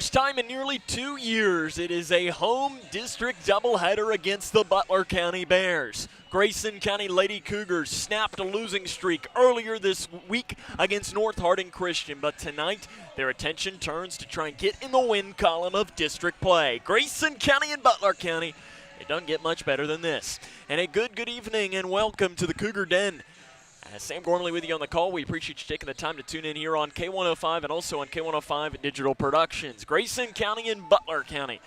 first time in nearly 2 years, it is a home district doubleheader against the Butler County Bears. Grayson County Lady Cougars snapped a losing streak earlier this week against North Hardin Christian, but tonight their attention turns to try and get in the win column of district play. Grayson County and Butler County, it doesn't get much better than this. And a good evening and welcome to the Cougar Den. Sam Gormley with you on the call. We appreciate you taking the time to tune in here on K105 and also on K105 Digital Productions. Grayson County and Butler County.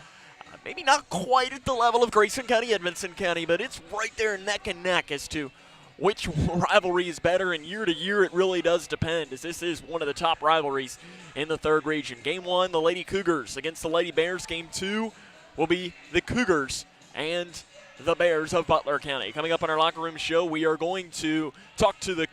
Maybe not quite at the level of Grayson County, Edmonson County, but it's right there neck and neck as to which rivalry is better, and year to year it really does depend, as this is one of the top rivalries in the third region. Game one, the Lady Cougars against the Lady Bears. Game two will be the Cougars and the Bears of Butler County. Coming up on our locker room show, we are going to talk to the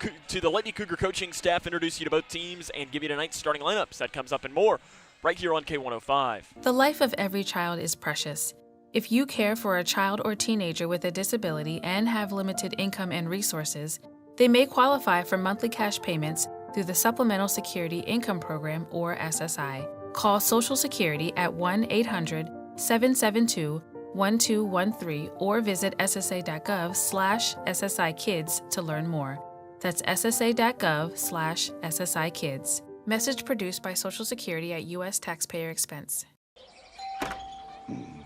Lady Cougar coaching staff, introduce you to both teams, and give you tonight's starting lineups. That comes up and more right here on K105. The life of every child is precious. If you care for a child or teenager with a disability and have limited income and resources, they may qualify for monthly cash payments through the Supplemental Security Income Program, or SSI. Call Social Security at 1-800-772-1213 or visit ssa.gov/SSI-Kids to learn more. That's ssa.gov/SSI-Kids. Message produced by Social Security at U.S. taxpayer expense.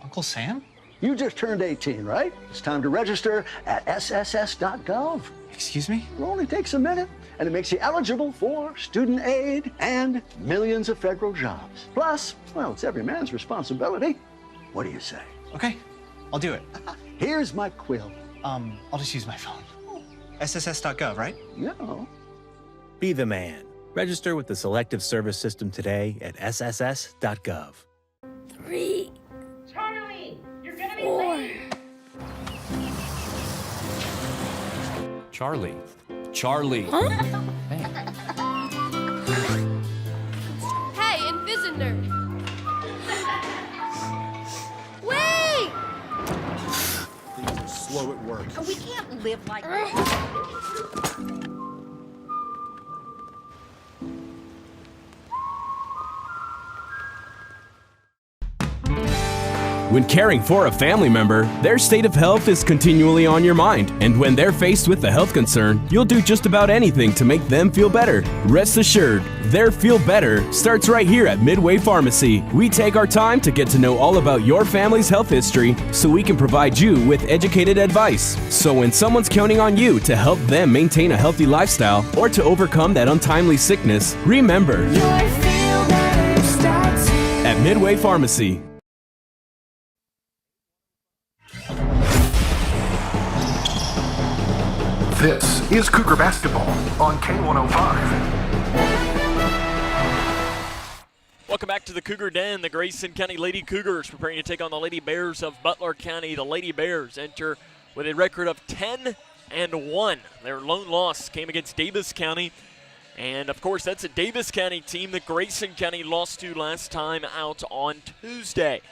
Uncle Sam? You just turned 18, right? It's time to register at sss.gov. Excuse me? It only takes a minute, and it makes you eligible for student aid and millions of federal jobs. Plus, well, it's every man's responsibility. What do you say? Okay, I'll do it. Here's my quill. I'll just use my phone. sss.gov, right? Yeah. Be the man. Register with the Selective Service System today at sss.gov. 3. Charlie, you're gonna be 4. late. Charlie. Charlie. Huh? Hey, Invisitor! Wait! Things are slow at work. We can't live like this. When caring for a family member, their state of health is continually on your mind. And when they're faced with a health concern, you'll do just about anything to make them feel better. Rest assured, their feel better starts right here at Midway Pharmacy. We take our time to get to know all about your family's health history so we can provide you with educated advice. So when someone's counting on you to help them maintain a healthy lifestyle or to overcome that untimely sickness, remember, Your feel better starts here. at Midway Pharmacy. This is Cougar Basketball on K105. Welcome back to the Cougar Den. The Grayson County Lady Cougars preparing to take on the Lady Bears of Butler County. The Lady Bears enter with a record of 10-1. Their lone loss came against Davis County. And, of course, that's a Davis County team that Grayson County lost to last time out on Tuesday.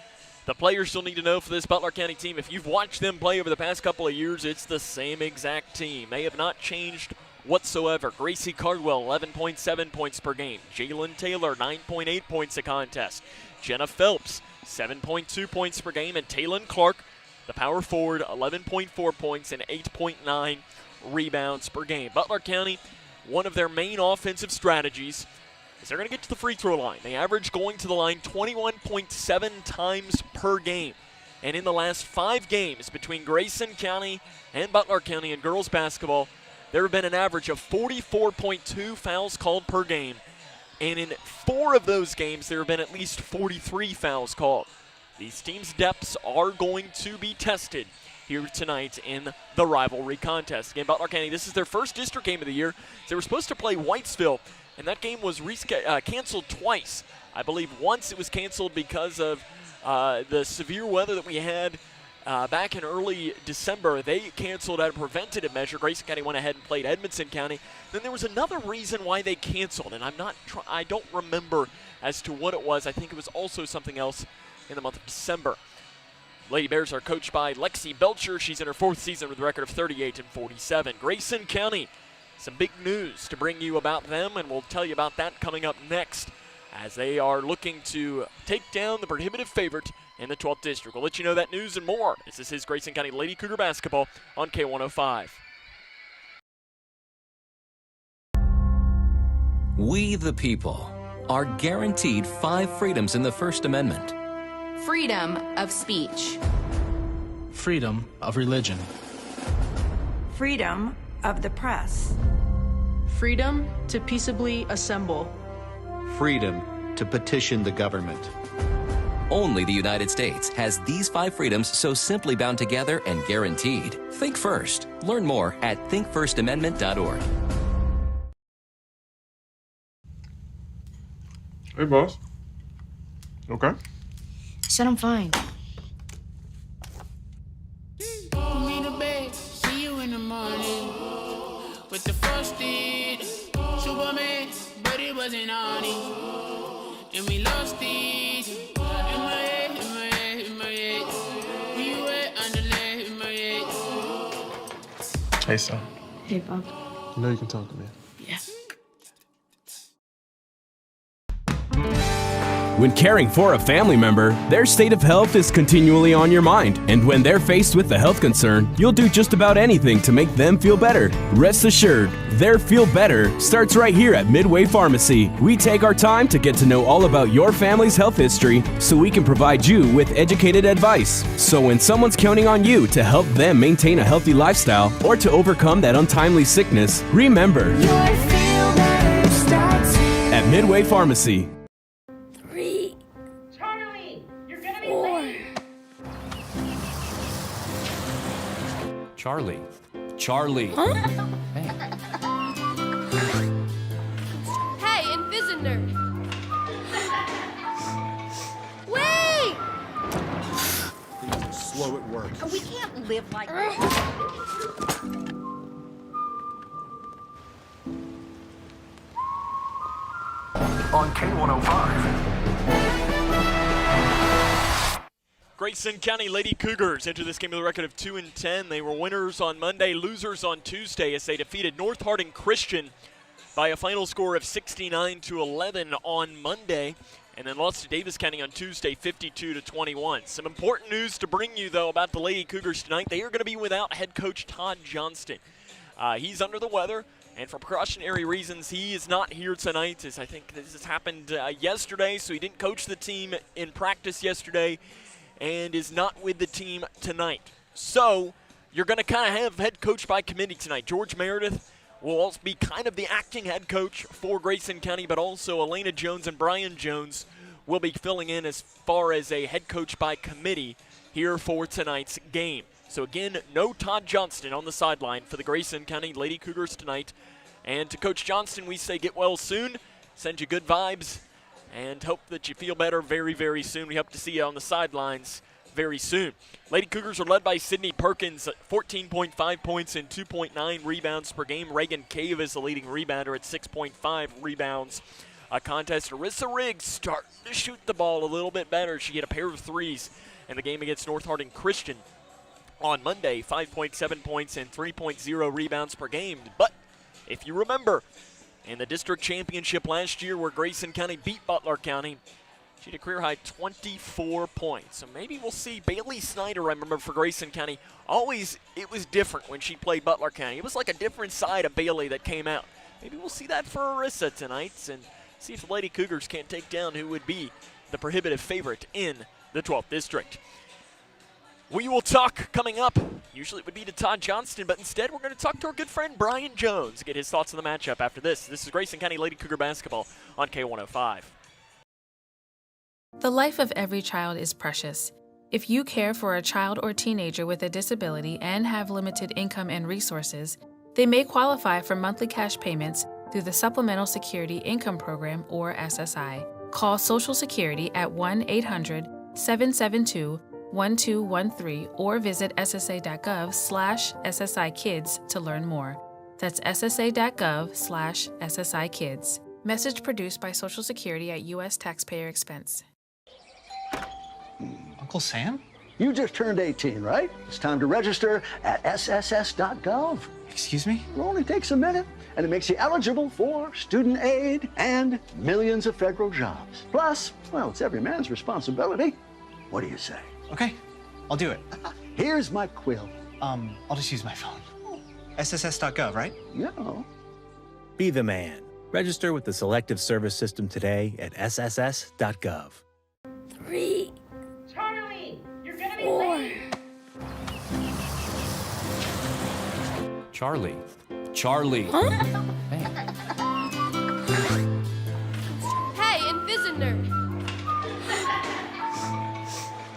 The players you'll need to know for this Butler County team, if you've watched them play over the past couple of years, it's the same exact team. They have not changed whatsoever. Gracie Cardwell, 11.7 points per game. Jalen Taylor, 9.8 points a contest. Jenna Phelps, 7.2 points per game. And Taylon Clark, the power forward, 11.4 points and 8.9 rebounds per game. Butler County, one of their main offensive strategies is they're going to get to the free throw line. They average going to the line 21.7 times per game. And in the last 5 games between Grayson County and Butler County in girls basketball, there have been an average of 44.2 fouls called per game. And in 4 of those games, there have been at least 43 fouls called. These teams' depths are going to be tested here tonight in the rivalry contest. Again, Butler County, this is their first district game of the year. They were supposed to play Whitesville, and that game was canceled twice. I believe once it was canceled because of the severe weather that we had back in early December. They canceled at a preventative measure. Grayson County went ahead and played Edmonson County. Then there was another reason why they canceled, and I don't remember as to what it was. I think it was also something else in the month of December. Lady Bears are coached by Lexi Belcher. She's in her 4th season with a record of 38-47. Grayson County, some big news to bring you about them, and we'll tell you about that coming up next as they are looking to take down the prohibitive favorite in the 12th District. We'll let you know that news and more as this is Grayson County Lady Cougar basketball on K105. We, the people, are guaranteed 5 freedoms in the First Amendment. Freedom of speech. Freedom of religion. Freedom of the press. Freedom to peaceably assemble. Freedom to petition the government. Only the United States has these 5 freedoms so simply bound together and guaranteed. Think first. Learn more at thinkfirstamendment.org. Hey, boss. Okay. Said I'm fine. Me to bed, see you in the morning. With the frosted Superman, but it wasn't on it. And we lost it. In my head, in my head, in my head. Where you at underlay in my head. Hey, son. Hey, Bob. You know you can talk to me. Yeah. When caring for a family member, their state of health is continually on your mind. And when they're faced with a health concern, you'll do just about anything to make them feel better. Rest assured, their feel better starts right here at Midway Pharmacy. We take our time to get to know all about your family's health history so we can provide you with educated advice. So when someone's counting on you to help them maintain a healthy lifestyle or to overcome that untimely sickness, remember, at Midway Pharmacy. Charlie. Charlie. Huh? Hey, Invisiner! Wait! Slow at work. We can't live like On K105. Grayson County Lady Cougars enter this game with a record of 2-10. They were winners on Monday, losers on Tuesday as they defeated North Hardin Christian by a final score of 69-11 on Monday, and then lost to Davis County on Tuesday 52-21. Some important news to bring you, though, about the Lady Cougars tonight. They are going to be without head coach Todd Johnston. He's under the weather, and for precautionary reasons, he is not here tonight, as I think this has happened yesterday, so he didn't coach the team in practice yesterday and is not with the team tonight. So you're going to kind of have head coach by committee tonight. George Meredith will also be kind of the acting head coach for Grayson County, but also Elena Jones and Brian Jones will be filling in as far as a head coach by committee here for tonight's game. So again, no Todd Johnston on the sideline for the Grayson County Lady Cougars tonight. And to Coach Johnston, we say get well soon, send you good vibes, and hope that you feel better very, very soon. We hope to see you on the sidelines very soon. Lady Cougars are led by Sydney Perkins, 14.5 points and 2.9 rebounds per game. Reagan Cave is the leading rebounder at 6.5 rebounds a contest. Arissa Riggs starting to shoot the ball a little bit better. She hit a pair of threes in the game against North Hardin Christian on Monday, 5.7 points and 3.0 rebounds per game. But if you remember, in the district championship last year where Grayson County beat Butler County, she had a career-high 24 points. So maybe we'll see Bailey Snyder, I remember, for Grayson County. Always, it was different when she played Butler County. It was like a different side of Bailey that came out. Maybe we'll see that for Arissa tonight and see if the Lady Cougars can't take down who would be the prohibitive favorite in the 12th District. We will talk coming up. Usually it would be to Todd Johnston, but instead we're going to talk to our good friend Brian Jones, get his thoughts on the matchup after this. This is Grayson County Lady Cougar basketball on K105. The life of every child is precious. If you care for a child or teenager with a disability and have limited income and resources, they may qualify for monthly cash payments through the Supplemental Security Income Program, or SSI. Call Social Security at 1-800-772-1213 or visit ssa.gov/SSIkids to learn more. That's ssa.gov/SSIkids. Message produced by Social Security at U.S. taxpayer expense. Uncle Sam? You just turned 18, right? It's time to register at sss.gov. Excuse me? It only takes a minute. and it makes you eligible for student aid and millions of federal jobs. Plus, well, it's every man's responsibility. What do you say? Okay, I'll do it. Here's my quill. I'll just use my phone. SSS.gov, right? Yeah. Be the man. Register with the Selective Service System today at sss.gov. 3, Charlie, you're gonna be 4. late. Charlie. Charlie. Hey, Invisitor!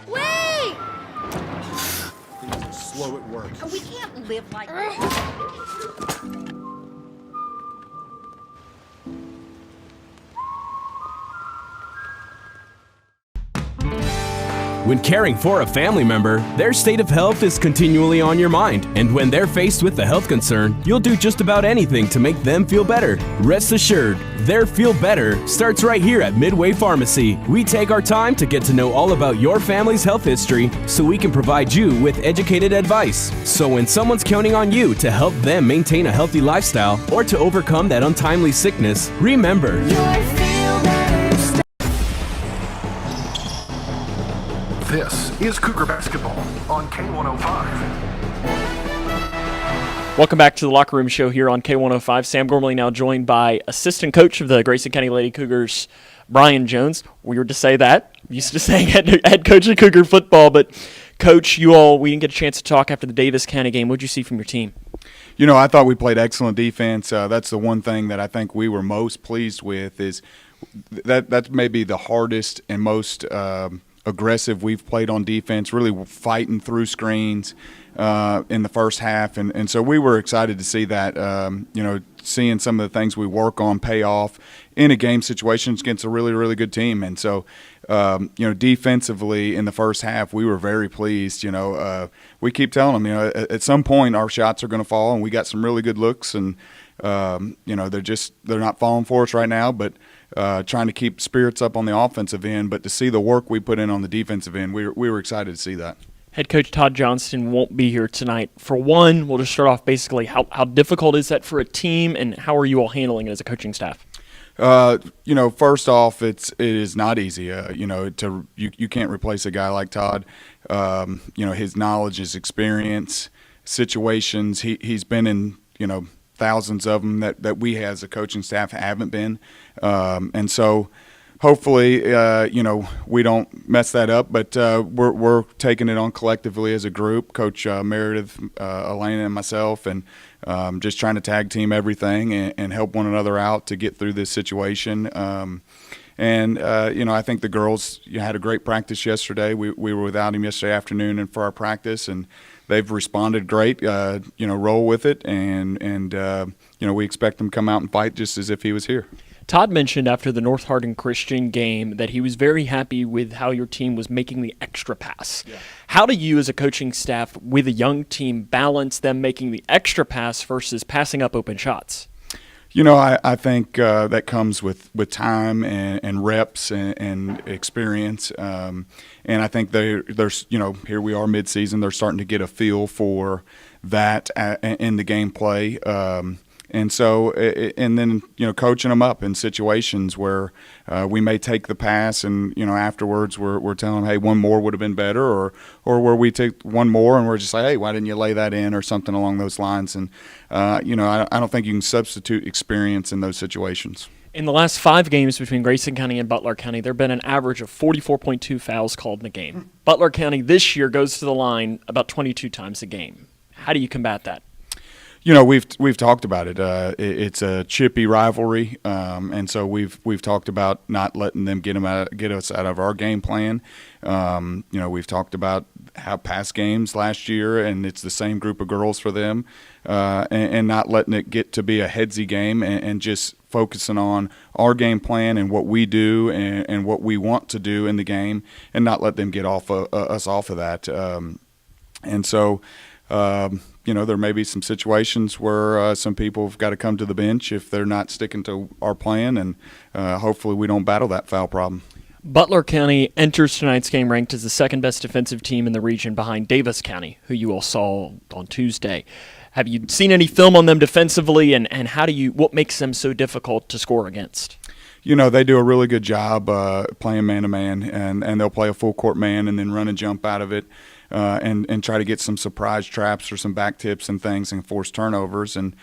Wait! Slow at work. We can't live like this. When caring for a family member, their state of health is continually on your mind, and when they're faced with a health concern, you'll do just about anything to make them feel better. Rest assured, their feel better starts right here at Midway Pharmacy. We take our time to get to know all about your family's health history so we can provide you with educated advice. So when someone's counting on you to help them maintain a healthy lifestyle or to overcome that untimely sickness, remember, This is Cougar Basketball on K105. Welcome back to the Locker Room Show here on K105. Sam Gormley now joined by assistant coach of the Grayson County Lady Cougars, Brian Jones. Weird to say that. I'm used to saying head coach of Cougar football, but Coach, we didn't get a chance to talk after the Davis County game. What did you see from your team? You know, I thought we played excellent defense. That's the one thing that I think we were most pleased with is that's maybe the hardest and most aggressive we've played on defense, really fighting through screens in the first half. And so we were excited to see that, seeing some of the things we work on pay off in a game situations against a really, really good team. And so, defensively in the first half, we were very pleased. We keep telling them, at some point our shots are going to fall, and we got some really good looks. And, they're not falling for us right now, but trying to keep spirits up on the offensive end. But to see the work we put in on the defensive end, we were excited to see that. Head coach Todd Johnston won't be here tonight. For one, we'll just start off basically how difficult is that for a team, and how are you all handling it as a coaching staff? First off, it is not easy. You can't replace a guy like Todd. His knowledge, his experience, situations. He's been in thousands of them that we as a coaching staff haven't been, and so hopefully we don't mess that up. But we're taking it on collectively as a group. Coach Meredith, Elena, and myself, and just trying to tag team everything and help one another out to get through this situation. I think the girls had a great practice yesterday. We were without him yesterday afternoon and for our practice, and they've responded great. Roll with it, and we expect them to come out and fight just as if he was here. Todd mentioned after the North Hardin Christian game that he was very happy with how your team was making the extra pass. Yeah. How do you as a coaching staff with a young team balance them making the extra pass versus passing up open shots? I think that comes with time and reps and experience. And I think there's here we are mid-season. They're starting to get a feel for that in the gameplay. And so, and then, coaching them up in situations where we may take the pass and, afterwards we're telling them, hey, one more would have been better, or where we take one more and we're just like, hey, why didn't you lay that in, or something along those lines. And, I don't think you can substitute experience in those situations. In the last 5 games between Grayson County and Butler County, there have been an average of 44.2 fouls called in a game. Butler County this year goes to the line about 22 times a game. How do you combat that? We've talked about it. It's a chippy rivalry, and so we've talked about not letting them get us out of our game plan. We've talked about how past games last year, and it's the same group of girls for them, and not letting it get to be a headsy game, and just focusing on our game plan and what we do and what we want to do in the game, and not let them get us off of that. And so. There may be some situations where some people have got to come to the bench if they're not sticking to our plan, and hopefully we don't battle that foul problem. Butler County enters tonight's game ranked as the second best defensive team in the region behind Davis County, who you all saw on Tuesday. Have you seen any film on them defensively, and what makes them so difficult to score against? You know, they do a really good job playing man-to-man, and they'll play a full-court man and then run and jump out of it and try to get some surprise traps or some back tips and things and force turnovers. And,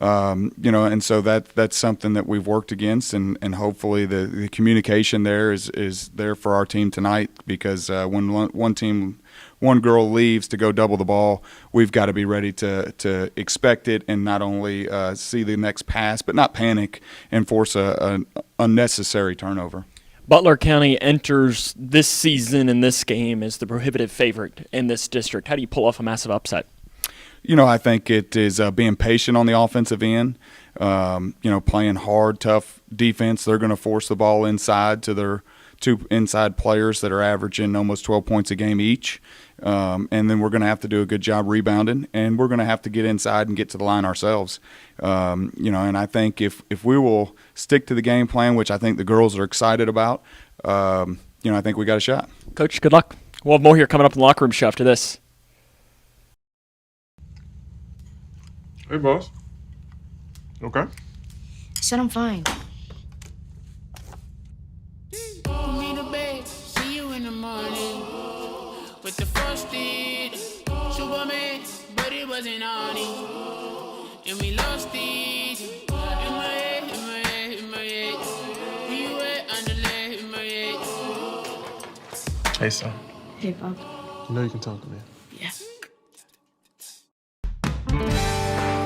and so that's something that we've worked against, and hopefully the communication there is there for our team tonight, because when one girl leaves to go double the ball, we've got to be ready to expect it and not only see the next pass, but not panic and force an unnecessary turnover. Butler County enters this season in this game as the prohibitive favorite in this district. How do you pull off a massive upset? You know, I think it is being patient on the offensive end, playing hard, tough defense. They're going to force the ball inside to their two inside players that are averaging almost 12 points a game each. And then we're going to have to do a good job rebounding, and we're going to have to get inside and get to the line ourselves. And I think if we will stick to the game plan, which I think the girls are excited about, I think we got a shot. Coach, good luck. We'll have more here coming up in the locker room show after this. Hey, boss. Okay. I said I'm fine. Put me to bed, see you in the morning. With the first date, Superman, but it wasn't on it. And we lost it. In my head, in my head, in my head. We were underlay in my head. Hey, son. Hey, Bob. You know you can talk to me. Yeah.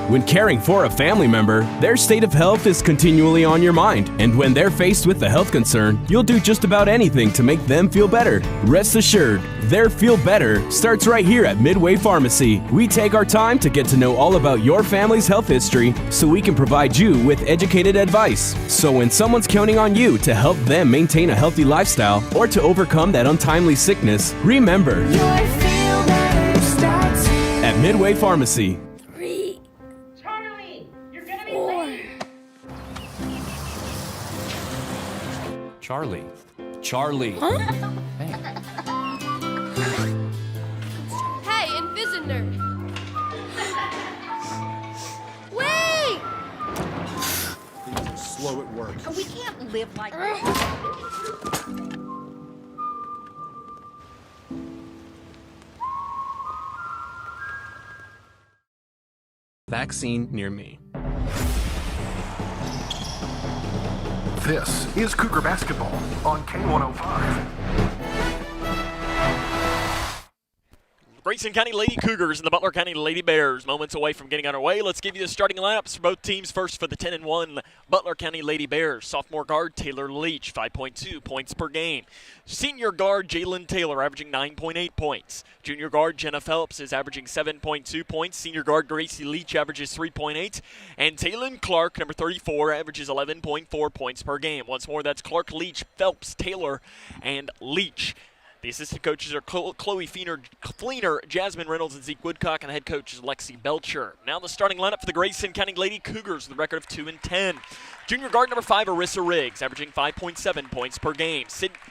When caring for a family member, their state of health is continually on your mind. And when they're faced with a health concern, you'll do just about anything to make them feel better. Rest assured, their feel better starts right here at Midway Pharmacy. We take our time to get to know all about your family's health history so we can provide you with educated advice. So when someone's counting on you to help them maintain a healthy lifestyle or to overcome that untimely sickness, remember, Your feel better starts here. at Midway Pharmacy. Charlie. Huh? Hey, Invisiner! Wait! Slow at work. We can't live like this. Vaccine near me. This is Cougar Basketball on K105. Grayson County Lady Cougars and the Butler County Lady Bears moments away from getting underway. Let's give you the starting lineups for both teams. First for the 10-1 Butler County Lady Bears. Sophomore guard Taylor Leach, 5.2 points per game. Senior guard Jalen Taylor, averaging 9.8 points. Junior guard Jenna Phelps is averaging 7.2 points. Senior guard Gracie Leach averages 3.8. And Taylon Clark, number 34, averages 11.4 points per game. Once more, that's Clark, Leach, Phelps, Taylor, and Leach. The assistant coaches are Chloe Fleener, Jasmine Reynolds, and Zeke Woodcock, and the head coach is Lexi Belcher. Now the starting lineup for the Grayson County Lady Cougars with a record of 2-10. Junior guard number 5, Arissa Riggs, averaging 5.7 points per game.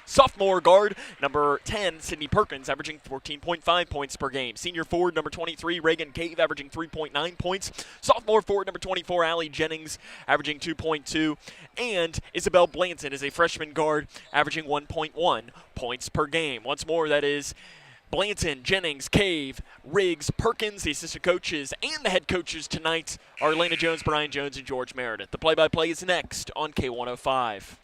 Sophomore guard number 10, Sydney Perkins, averaging 14.5 points per game. Senior forward number 23, Reagan Cave, averaging 3.9 points. Sophomore forward number 24, Allie Jennings, averaging 2.2. And Isabel Blanton is a freshman guard, averaging 1.1 points per game. Once more, that is Blanton, Jennings, Cave, Riggs, Perkins. The assistant coaches and the head coaches tonight are Elena Jones, Brian Jones, and George Meredith. The play-by-play is next on K105.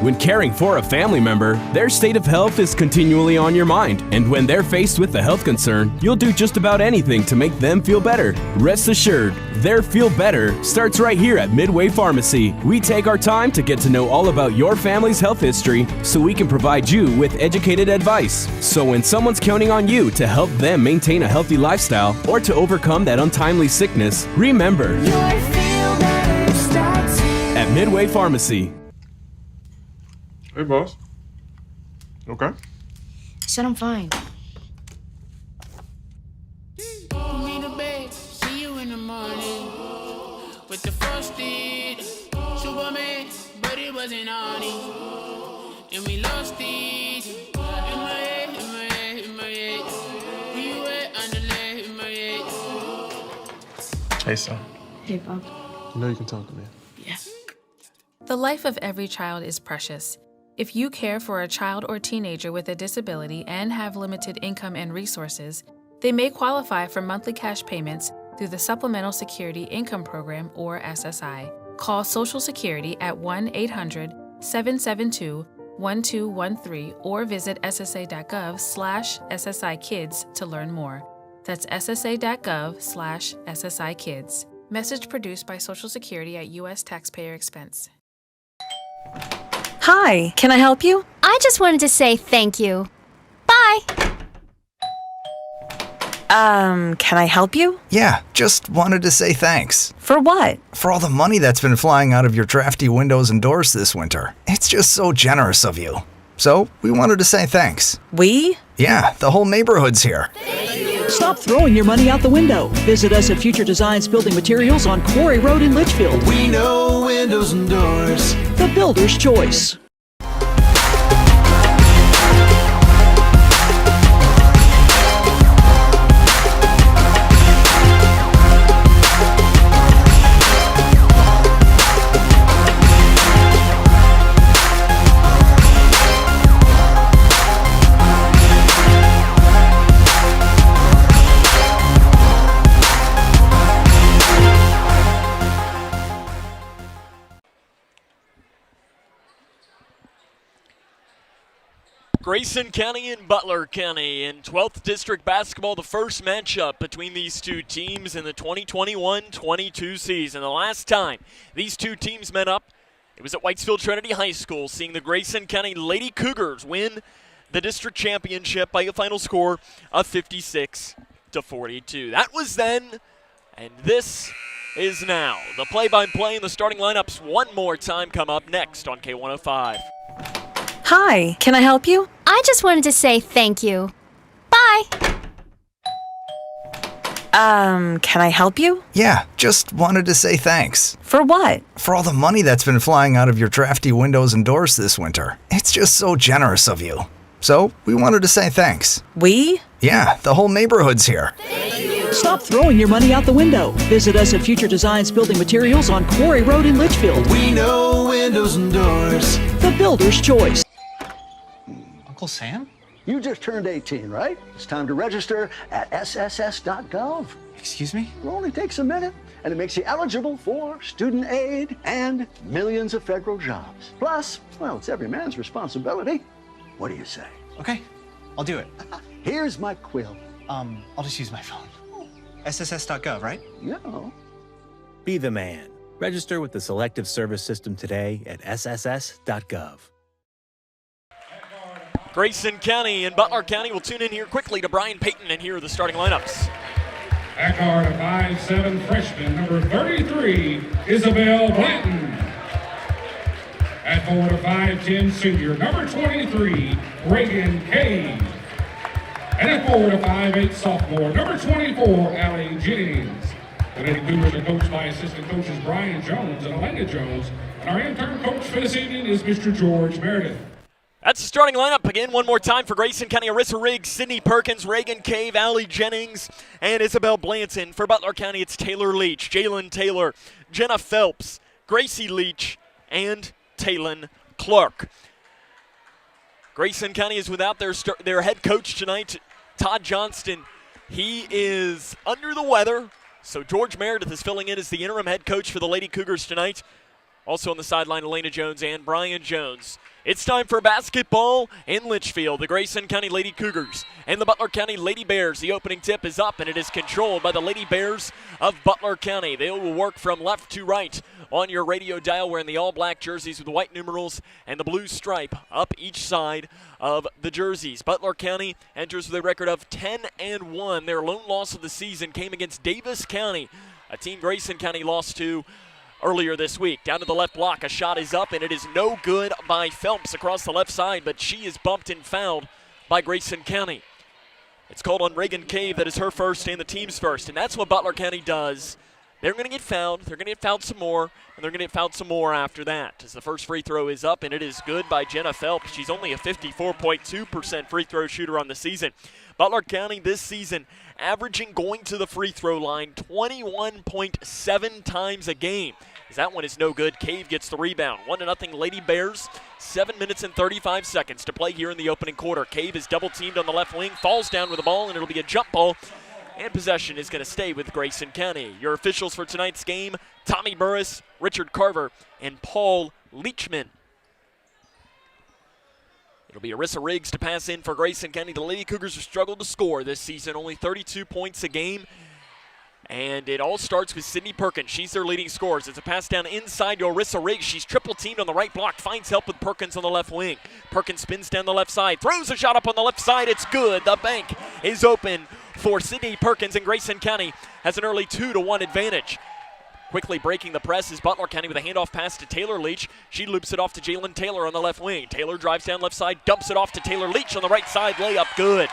When caring for a family member, their state of health is continually on your mind. And when they're faced with a health concern, you'll do just about anything to make them feel better. Rest assured, their feel better starts right here at Midway Pharmacy. We take our time to get to know all about your family's health history so we can provide you with educated advice. So when someone's counting on you to help them maintain a healthy lifestyle or to overcome that untimely sickness, remember, Your feel better starts here. at Midway Pharmacy. Hey, boss. Okay. I said I'm fine. Put me to bed, see you in the morning. With the first date, Superman, but it wasn't on it. And we lost it. In my head, in my head, in my head. We were underlay in my head. Hey, son. Hey, Bob. You know you can talk to me. Yes. The life of every child is precious. If you care for a child or teenager with a disability and have limited income and resources, they may qualify for monthly cash payments through the Supplemental Security Income Program, or SSI. Call Social Security at 1-800-772-1213 or visit ssa.gov/SSI-Kids to learn more. That's ssa.gov/SSI-Kids. Message produced by Social Security at U.S. taxpayer expense. Hi, can I help you? I just wanted to say thank you. Bye. Can I help you? Yeah, just wanted to say thanks. For what? For all the money that's been flying out of your drafty windows and doors this winter. It's just so generous of you. So, we wanted to say thanks. We? Yeah, the whole neighborhood's here. Stop throwing your money out the window. Visit us at Future Designs Building Materials on Quarry Road in Litchfield. We know windows and doors. The builder's choice. Grayson County and Butler County in 12th District Basketball, the first matchup between these two teams in the 2021-22 season. The last time these two teams met up, it was at Whitesfield Trinity High School, seeing the Grayson County Lady Cougars win the district championship by a final score of 56-42. That was then, and this is now. The play-by-play and the starting lineups one more time come up next on K105. Hi, can I help you? I just wanted to say thank you. Bye. Can I help you? Yeah, just wanted to say thanks. For what? For all the money that's been flying out of your drafty windows and doors this winter. It's just so generous of you. So, we wanted to say thanks. We? Yeah, the whole neighborhood's here. Stop throwing your money out the window. Visit us at Future Designs Building Materials on Quarry Road in Litchfield. We know windows and doors. The builder's choice. Uncle Sam? You just turned 18, right? It's time to register at sss.gov. Excuse me? It only takes a minute, and it makes you eligible for student aid and millions of federal jobs. Plus, well, it's every man's responsibility. What do you say? Okay, I'll do it. Here's my quill. I'll just use my phone. sss.gov, right? Yeah. Be the man. Register with the Selective Service System today at sss.gov. Grayson County and Butler County will tune in here quickly to Brian Payton and here are the starting lineups. At guard, a 5'7" freshman, number 33, Isabel Blanton. At forward, a 5'10" senior, number 23, Reagan Cave. And at forward, a 5'8" sophomore, number 24, Allie Jennings. The Lady Cougars are coached by assistant coaches Brian Jones and Elena Jones. And our intern coach for this evening is Mr. George Meredith. That's the starting lineup again one more time for Grayson County. Arissa Riggs, Sydney Perkins, Reagan Cave, Allie Jennings, and Isabel Blanton. For Butler County, it's Taylor Leach, Jalen Taylor, Jenna Phelps, Gracie Leach, and Taylon Clark. Grayson County is without their head coach tonight, Todd Johnston. He is under the weather, so George Meredith is filling in as the interim head coach for the Lady Cougars tonight. Also on the sideline, Elena Jones and Brian Jones. It's time for basketball in Litchfield. The Grayson County Lady Cougars and the Butler County Lady Bears. The opening tip is up, and it is controlled by the Lady Bears of Butler County. They will work from left to right on your radio dial, wearing the all-black jerseys with the white numerals and the blue stripe up each side of the jerseys. Butler County enters with a record of 10-1. Their lone loss of the season came against Davis County, a team Grayson County lost to earlier this week. Down to the left block, a shot is up, and it is no good by Phelps across the left side, but she is bumped and fouled by Grayson County. It's called on Reagan Cave. That is her first and the team's first, and that's what Butler County does they're going to get fouled. They're going to get fouled some more, and they're going to get fouled some more after that. As the first free throw is up, and it is good by Jenna Phelps. She's only a 54.2% free throw shooter on the season. Butler County this season averaging going to the free throw line 21.7 times a game. As that one is no good. Cave gets the rebound. 1-0 Lady Bears. 7 minutes and 35 seconds to play here in the opening quarter. Cave is double teamed on the left wing, falls down with the ball, and it'll be a jump ball. And possession is going to stay with Grayson County. Your officials for tonight's game, Tommy Burris, Richard Carver, and Paul Leachman. It'll be Arissa Riggs to pass in for Grayson County. The Lady Cougars have struggled to score this season, only 32 points a game. And it all starts with Sydney Perkins. She's their leading scorer. It's a pass down inside to Arissa Riggs. She's triple teamed on the right block, finds help with Perkins on the left wing. Perkins spins down the left side, throws a shot up on the left side. It's good. The bank is open for Sydney Perkins, and Grayson County has an early 2-1 advantage. Quickly breaking the press is Butler County with a handoff pass to Taylor Leach. She loops it off to Jalen Taylor on the left wing. Taylor drives down left side, dumps it off to Taylor Leach on the right side. Layup good.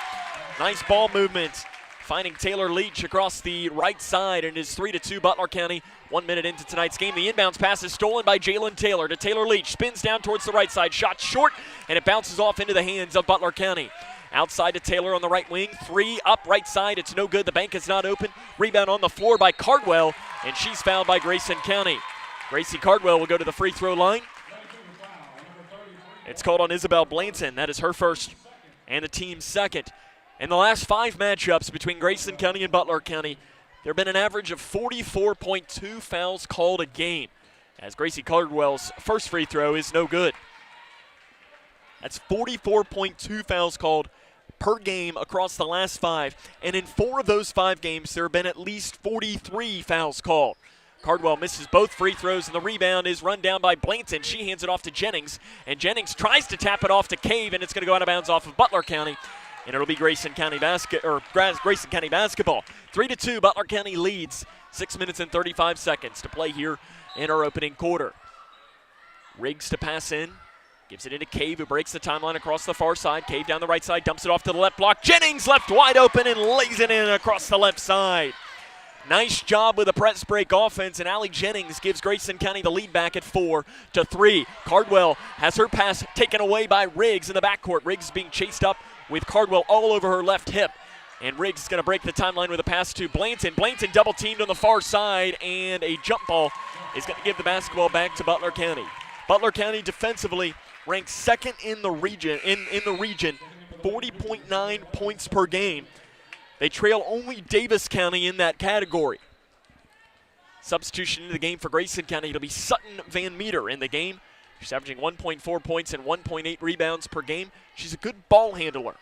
Nice ball movement. Finding Taylor Leach across the right side, and it is 3-2 Butler County. 1 minute into tonight's game. The inbounds pass is stolen by Jalen Taylor to Taylor Leach. Spins down towards the right side. Shot short, and it bounces off into the hands of Butler County. Outside to Taylor on the right wing. 3 up right side. It's no good. The bank is not open. Rebound on the floor by Cardwell, and she's fouled by Grayson County. Gracie Cardwell will go to the free throw line. It's called on Isabel Blanton. That is her first and the team's second. In the last 5 matchups between Grayson County and Butler County, there have been an average of 44.2 fouls called a game, as Gracie Cardwell's first free throw is no good. That's 44.2 fouls called per game across the last 5, and in 4 of those 5 games, there have been at least 43 fouls called. Cardwell misses both free throws, and the rebound is run down by Blanton. She hands it off to Jennings, and Jennings tries to tap it off to Cave, and it's going to go out of bounds off of Butler County. And it'll be Grayson County basketball. 3-2, Butler County leads. 6 minutes and 35 seconds to play here in our opening quarter. Riggs to pass in. Gives it into Cave, who breaks the timeline across the far side. Cave down the right side, dumps it off to the left block. Jennings left wide open and lays it in across the left side. Nice job with the press break offense, and Allie Jennings gives Grayson County the lead back at 4-3. Cardwell has her pass taken away by Riggs in the backcourt. Riggs is being chased up with Cardwell all over her left hip. And Riggs is going to break the timeline with a pass to Blanton. Blanton double teamed on the far side, and a jump ball is going to give the basketball back to Butler County. Butler County defensively ranked second in the region, 40.9 points per game. They trail only Davis County in that category. Substitution into the game for Grayson County. It'll be Sutton Van Meter in the game. She's averaging 1.4 points and 1.8 rebounds per game. She's a good ball handler.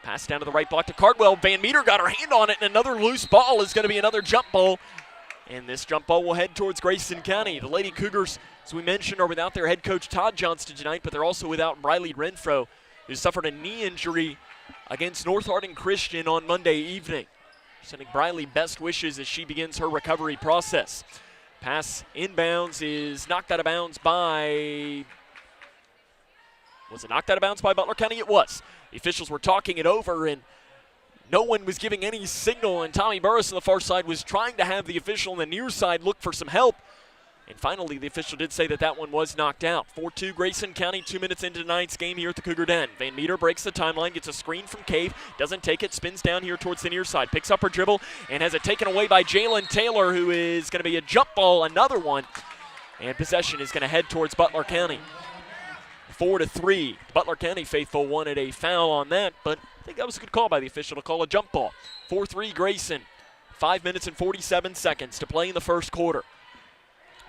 Pass down to the right block to Cardwell. Van Meter got her hand on it, and another loose ball is going to be another jump ball. And this jump ball will head towards Grayson County. The Lady Cougars, as we mentioned, are without their head coach Todd Johnston tonight, but they're also without Briley Renfro, who suffered a knee injury against North Harding Christian on Monday evening. Sending Briley best wishes as she begins her recovery process. Pass inbounds is knocked out of bounds by... Was it knocked out of bounds by Butler County? It was. The officials were talking it over, and no one was giving any signal, and Tommy Burris on the far side was trying to have the official on the near side look for some help. And finally, the official did say that that one was knocked out. 4-2 Grayson County, 2 minutes into tonight's game here at the Cougar Den. Van Meter breaks the timeline, gets a screen from Cave, doesn't take it, spins down here towards the near side, picks up her dribble, and has it taken away by Jalen Taylor, who is going to be a jump ball, another one. And possession is going to head towards Butler County. 4-3. Butler County faithful wanted a foul on that, but I think that was a good call by the official to call a jump ball. 4-3 Grayson. 5 minutes and 47 seconds to play in the first quarter.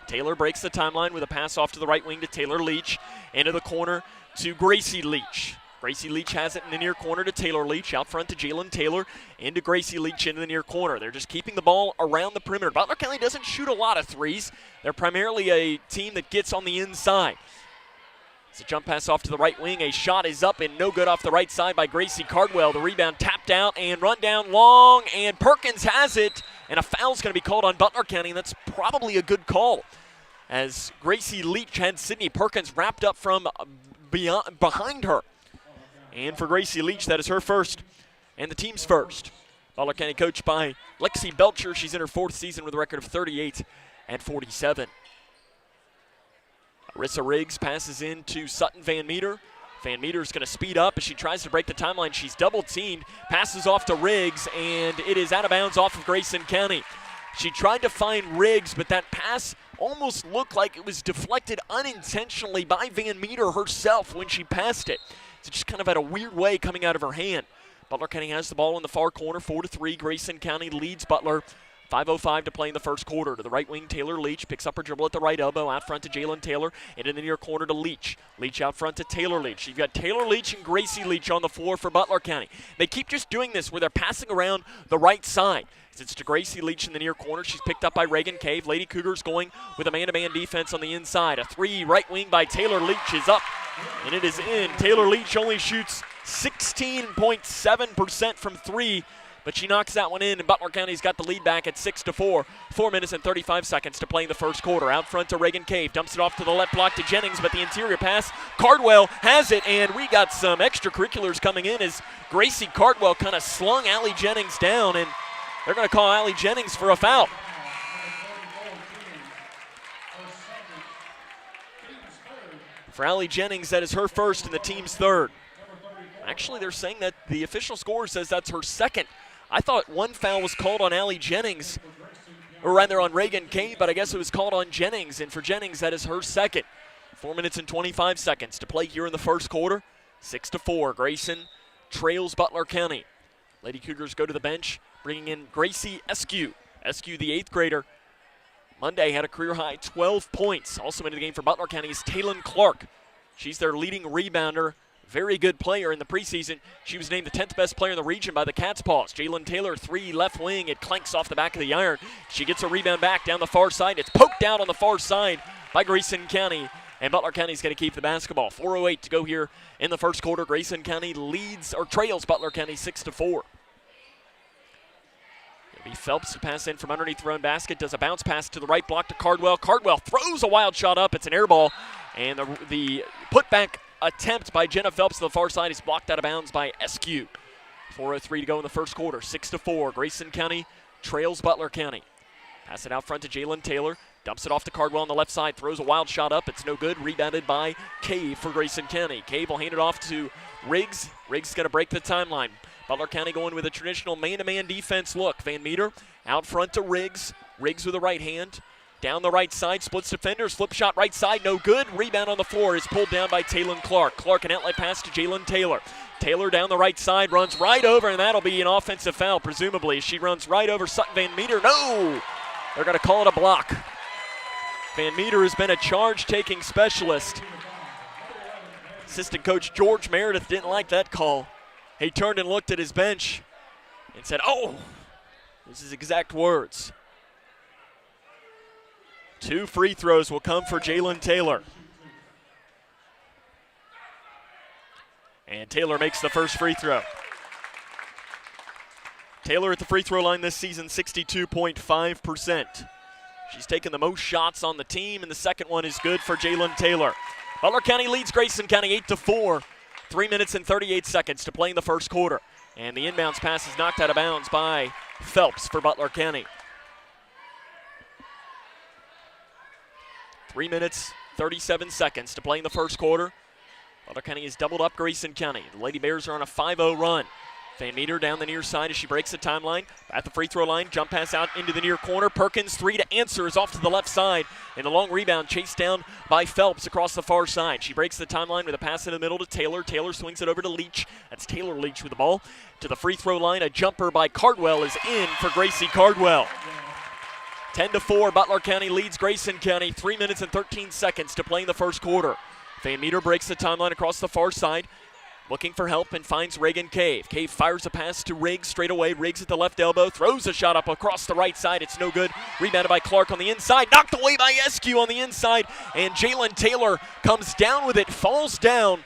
Taylor breaks the timeline with a pass off to the right wing to Taylor Leach. Into the corner to Gracie Leach. Gracie Leach has it in the near corner to Taylor Leach. Out front to Jalen Taylor. Into Gracie Leach into the near corner. They're just keeping the ball around the perimeter. Butler County doesn't shoot a lot of threes. They're primarily a team that gets on the inside. It's a jump pass off to the right wing. A shot is up and no good off the right side by Gracie Cardwell. The rebound tapped out and run down long, and Perkins has it. And a foul's going to be called on Butler County, and that's probably a good call, as Gracie Leach had Sydney Perkins wrapped up from behind her. And for Gracie Leach, that is her first and the team's first. Butler County coached by Lexi Belcher. She's in her 4th season with a record of 38-47. Arissa Riggs passes in to Sutton Van Meter. Van Meter's going to speed up as she tries to break the timeline. She's double teamed, passes off to Riggs, and it is out of bounds off of Grayson County. She tried to find Riggs, but that pass almost looked like it was deflected unintentionally by Van Meter herself when she passed it. It just kind of had a weird way coming out of her hand. Butler County has the ball in the far corner, 4-3. Grayson County leads Butler. 5:05 to play in the first quarter. To the right wing, Taylor Leach picks up her dribble at the right elbow, out front to Jalen Taylor, and in the near corner to Leach. Leach out front to Taylor Leach. You've got Taylor Leach and Gracie Leach on the floor for Butler County. They keep just doing this where they're passing around the right side. It's to Gracie Leach in the near corner. She's picked up by Reagan Cave. Lady Cougars going with a man-to-man defense on the inside. A 3 right wing by Taylor Leach is up, and it is in. Taylor Leach only shoots 16.7% from 3. But she knocks that one in, and Butler County's got the lead back at 6-4. 4 minutes and 35 seconds to play in the first quarter. Out front to Reagan Cave. Dumps it off to the left block to Jennings, but the interior pass, Cardwell has it, and we got some extracurriculars coming in as Gracie Cardwell kind of slung Allie Jennings down, and they're going to call Allie Jennings for a foul. For Allie Jennings, that is her first and the team's third. Actually, they're saying that the official score says that's her second. I thought one foul was called on Allie Jennings, or rather on Reagan Cave, but I guess it was called on Jennings, and for Jennings, that is her second. 4 minutes and 25 seconds to play here in the first quarter. 6-4, Grayson trails Butler County. Lady Cougars go to the bench, bringing in Gracie Eskew. Eskew, the 8th grader, Monday had a career-high 12 points. Also into the game for Butler County is Taylon Clark. She's their leading rebounder. Very good player in the preseason. She was named the 10th best player in the region by the Cats Paws. Jalen Taylor, 3 left wing. It clanks off the back of the iron. She gets a rebound back down the far side. It's poked out on the far side by Grayson County. And Butler County's going to keep the basketball. 4:08 to go here in the first quarter. Grayson County trails Butler County 6-4. It'll be Phelps to pass in from underneath the own basket. Does a bounce pass to the right block to Cardwell. Cardwell throws a wild shot up. It's an air ball. And the putback attempt by Jenna Phelps to the far side is blocked out of bounds by Eskew. 4:03 to go in the first quarter. 6-4. Grayson County trails Butler County. Pass it out front to Jalen Taylor. Dumps it off to Cardwell on the left side. Throws a wild shot up. It's no good. Rebounded by Cave for Grayson County. Cave will hand it off to Riggs. Riggs is going to break the timeline. Butler County going with a traditional man-to-man defense look. Van Meter out front to Riggs. Riggs with a right hand. Down the right side, splits defenders, flip shot right side, no good. Rebound on the floor is pulled down by Taylon Clark. Clark, an outlet pass to Jalen Taylor. Taylor down the right side, runs right over, and that'll be an offensive foul, presumably. She runs right over Sutton Van Meter. No! They're going to call it a block. Van Meter has been a charge-taking specialist. Assistant coach George Meredith didn't like that call. He turned and looked at his bench and said, "Oh!" This is exact words. 2 free throws will come for Jalen Taylor. And Taylor makes the first free throw. Taylor at the free throw line this season, 62.5%. She's taken the most shots on the team, and the second one is good for Jalen Taylor. Butler County leads Grayson County 8-4. 3 minutes and 38 seconds to play in the first quarter. And the inbounds pass is knocked out of bounds by Phelps for Butler County. 3 minutes, 37 seconds to play in the first quarter. Butler County has doubled up Grayson County. The Lady Bears are on a 5-0 run. Van Meter down the near side as she breaks the timeline. At the free throw line, jump pass out into the near corner. Perkins, 3 to answer, is off to the left side. And a long rebound chased down by Phelps across the far side. She breaks the timeline with a pass in the middle to Taylor. Taylor swings it over to Leach. That's Taylor Leach with the ball. To the free throw line, a jumper by Cardwell is in for Gracie Cardwell. 10-4, Butler County leads Grayson County. 3 minutes and 13 seconds to play in the first quarter. Van Meter breaks the timeline across the far side. Looking for help and finds Reagan Cave. Cave fires a pass to Riggs straight away. Riggs at the left elbow. Throws a shot up across the right side. It's no good. Rebounded by Clark on the inside. Knocked away by Eskew on the inside. And Jalen Taylor comes down with it. Falls down.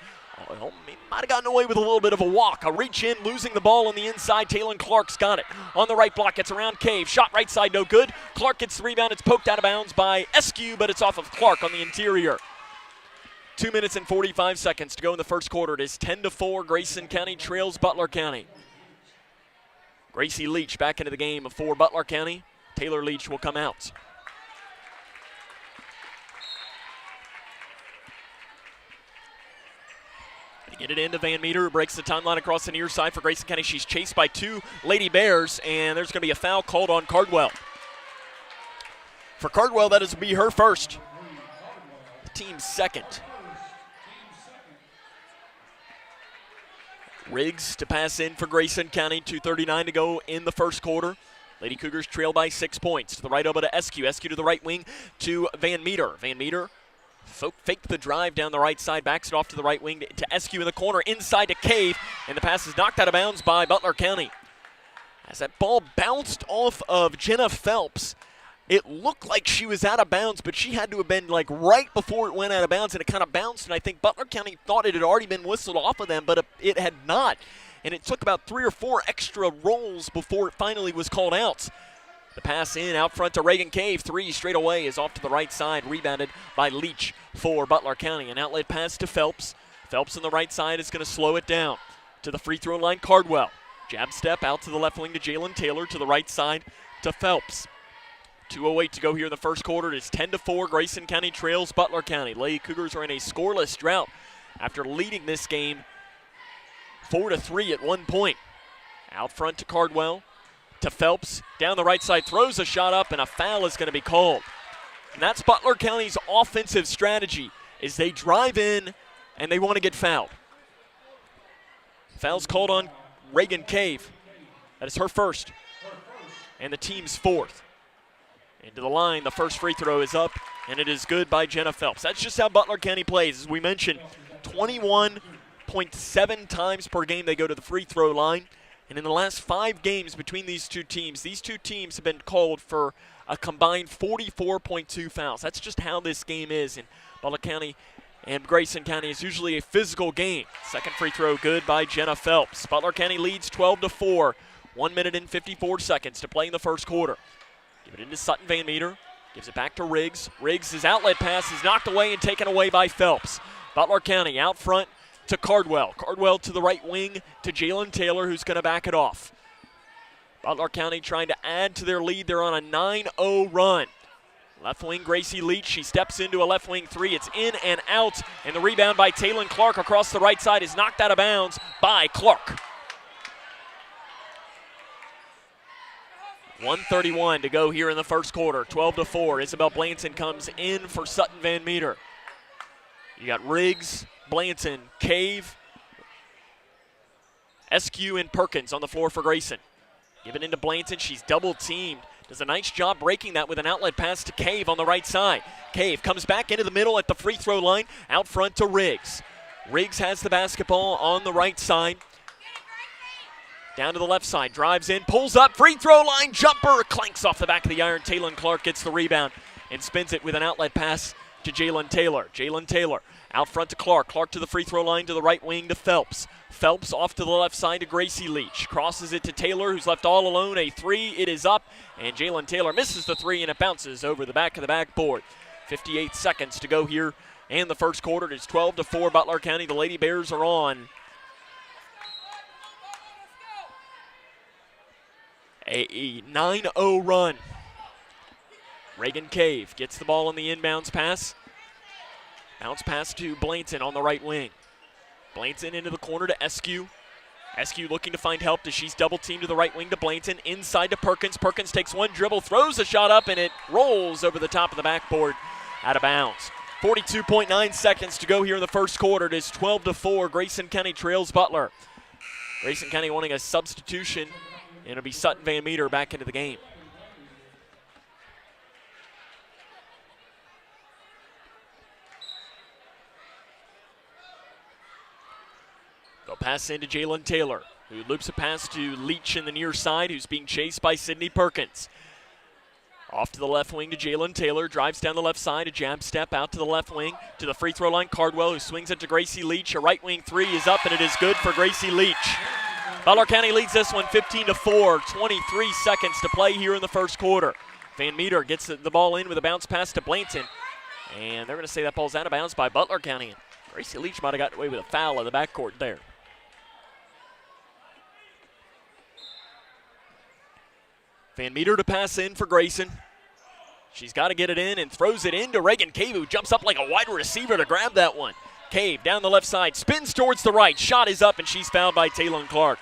Well, he might have gotten away with a little bit of a walk. A reach in, losing the ball on the inside. Taylon Clark's got it. On the right block, gets around Cave. Shot right side, no good. Clark gets the rebound. It's poked out of bounds by Eskew, but it's off of Clark on the interior. 2 minutes and 45 seconds to go in the first quarter. It is 10-4. Grayson County trails Butler County. Gracie Leach back into the game for Butler County. Taylor Leach will come out. They get it into Van Meter, who breaks the timeline across the near side for Grayson County. She's chased by two Lady Bears, and there's going to be a foul called on Cardwell. For Cardwell, that is to be her first. The team's second. Riggs to pass in for Grayson County. 2:39 to go in the first quarter. Lady Cougars trail by 6 points. To the right over to Eskew. Eskew to the right wing to Van Meter. Van Meter faked the drive down the right side, backs it off to the right wing to Eskew in the corner, inside to Cave, and the pass is knocked out of bounds by Butler County. As that ball bounced off of Jenna Phelps, it looked like she was out of bounds, but she had to have been like right before it went out of bounds, and it kind of bounced, and I think Butler County thought it had already been whistled off of them, but it had not. And it took about 3 or 4 extra rolls before it finally was called out. The pass in out front to Reagan Cave. 3 straight away is off to the right side, rebounded by Leach for Butler County. An outlet pass to Phelps. Phelps on the right side is going to slow it down. To the free throw line, Cardwell. Jab step out to the left wing to Jalen Taylor. To the right side to Phelps. 2:08 to go here in the first quarter. It is 10-4. Grayson County trails Butler County. Lady Cougars are in a scoreless drought after leading this game 4-3 at one point. Out front to Cardwell. To Phelps, down the right side, throws a shot up, and a foul is going to be called. And that's Butler County's offensive strategy, is they drive in and they want to get fouled. Foul's called on Reagan Cave. That is her first, and the team's fourth. Into the line, the first free throw is up, and it is good by Jenna Phelps. That's just how Butler County plays. As we mentioned, 21.7 times per game they go to the free throw line. And in the last 5 games between these two teams have been called for a combined 44.2 fouls. That's just how this game is. And Butler County and Grayson County is usually a physical game. Second free throw good by Jenna Phelps. Butler County leads 12-4. 1 minute and 54 seconds to play in the first quarter. Give it into Sutton Van Meter. Gives it back to Riggs. Riggs' outlet pass is knocked away and taken away by Phelps. Butler County out front to Cardwell. Cardwell to the right wing to Jalen Taylor, who's going to back it off. Butler County trying to add to their lead. They're on a 9-0 run. Left wing Gracie Leach. She steps into a left wing 3. It's in and out, and the rebound by Taylon Clark across the right side is knocked out of bounds by Clark. 1:31 to go here in the first quarter. 12-4. Isabel Blanton comes in for Sutton Van Meter. You got Riggs, Blanton, Cave, Eskew, and Perkins on the floor for Grayson. Give it into Blanton. She's double teamed. Does a nice job breaking that with an outlet pass to Cave on the right side. Cave comes back into the middle at the free throw line, out front to Riggs. Riggs has the basketball on the right side. Down to the left side, drives in, pulls up, free throw line, jumper, clanks off the back of the iron. Taylon Clark gets the rebound and spins it with an outlet pass to Jalen Taylor. Jalen Taylor out front to Clark. Clark to the free throw line to the right wing to Phelps. Phelps off to the left side to Gracie Leach. Crosses it to Taylor, who's left all alone. A 3, it is up, and Jalen Taylor misses the 3, and it bounces over the back of the backboard. 58 seconds to go here in the first quarter. It's 12-4 Butler County. The Lady Bears are on a 9-0 run. Reagan Cave gets the ball on the inbounds pass. Bounce pass to Blanton on the right wing. Blanton into the corner to Eskew. Eskew looking to find help as she's double teamed to the right wing to Blanton. Inside to Perkins. Perkins takes one dribble, throws a shot up, and it rolls over the top of the backboard out of bounds. 42.9 seconds to go here in the first quarter. It is 12-4. Grayson County trails Butler. Grayson County wanting a substitution, and it'll be Sutton Van Meter back into the game. They'll pass into Jalen Taylor, who loops a pass to Leach in the near side, who's being chased by Sydney Perkins. Off to the left wing to Jalen Taylor, drives down the left side, a jab step out to the left wing, to the free throw line, Cardwell, who swings it to Gracie Leach. A right wing 3 is up, and it is good for Gracie Leach. Butler County leads this one 15-4, 23 seconds to play here in the first quarter. Van Meter gets the ball in with a bounce pass to Blanton, and they're going to say that ball's out of bounds by Butler County. Gracie Leach might have gotten away with a foul in the backcourt there. Van Meter to pass in for Grayson. She's got to get it in and throws it into Reagan Cave, who jumps up like a wide receiver to grab that one. Cave down the left side, spins towards the right. Shot is up, and she's fouled by Taylon Clark.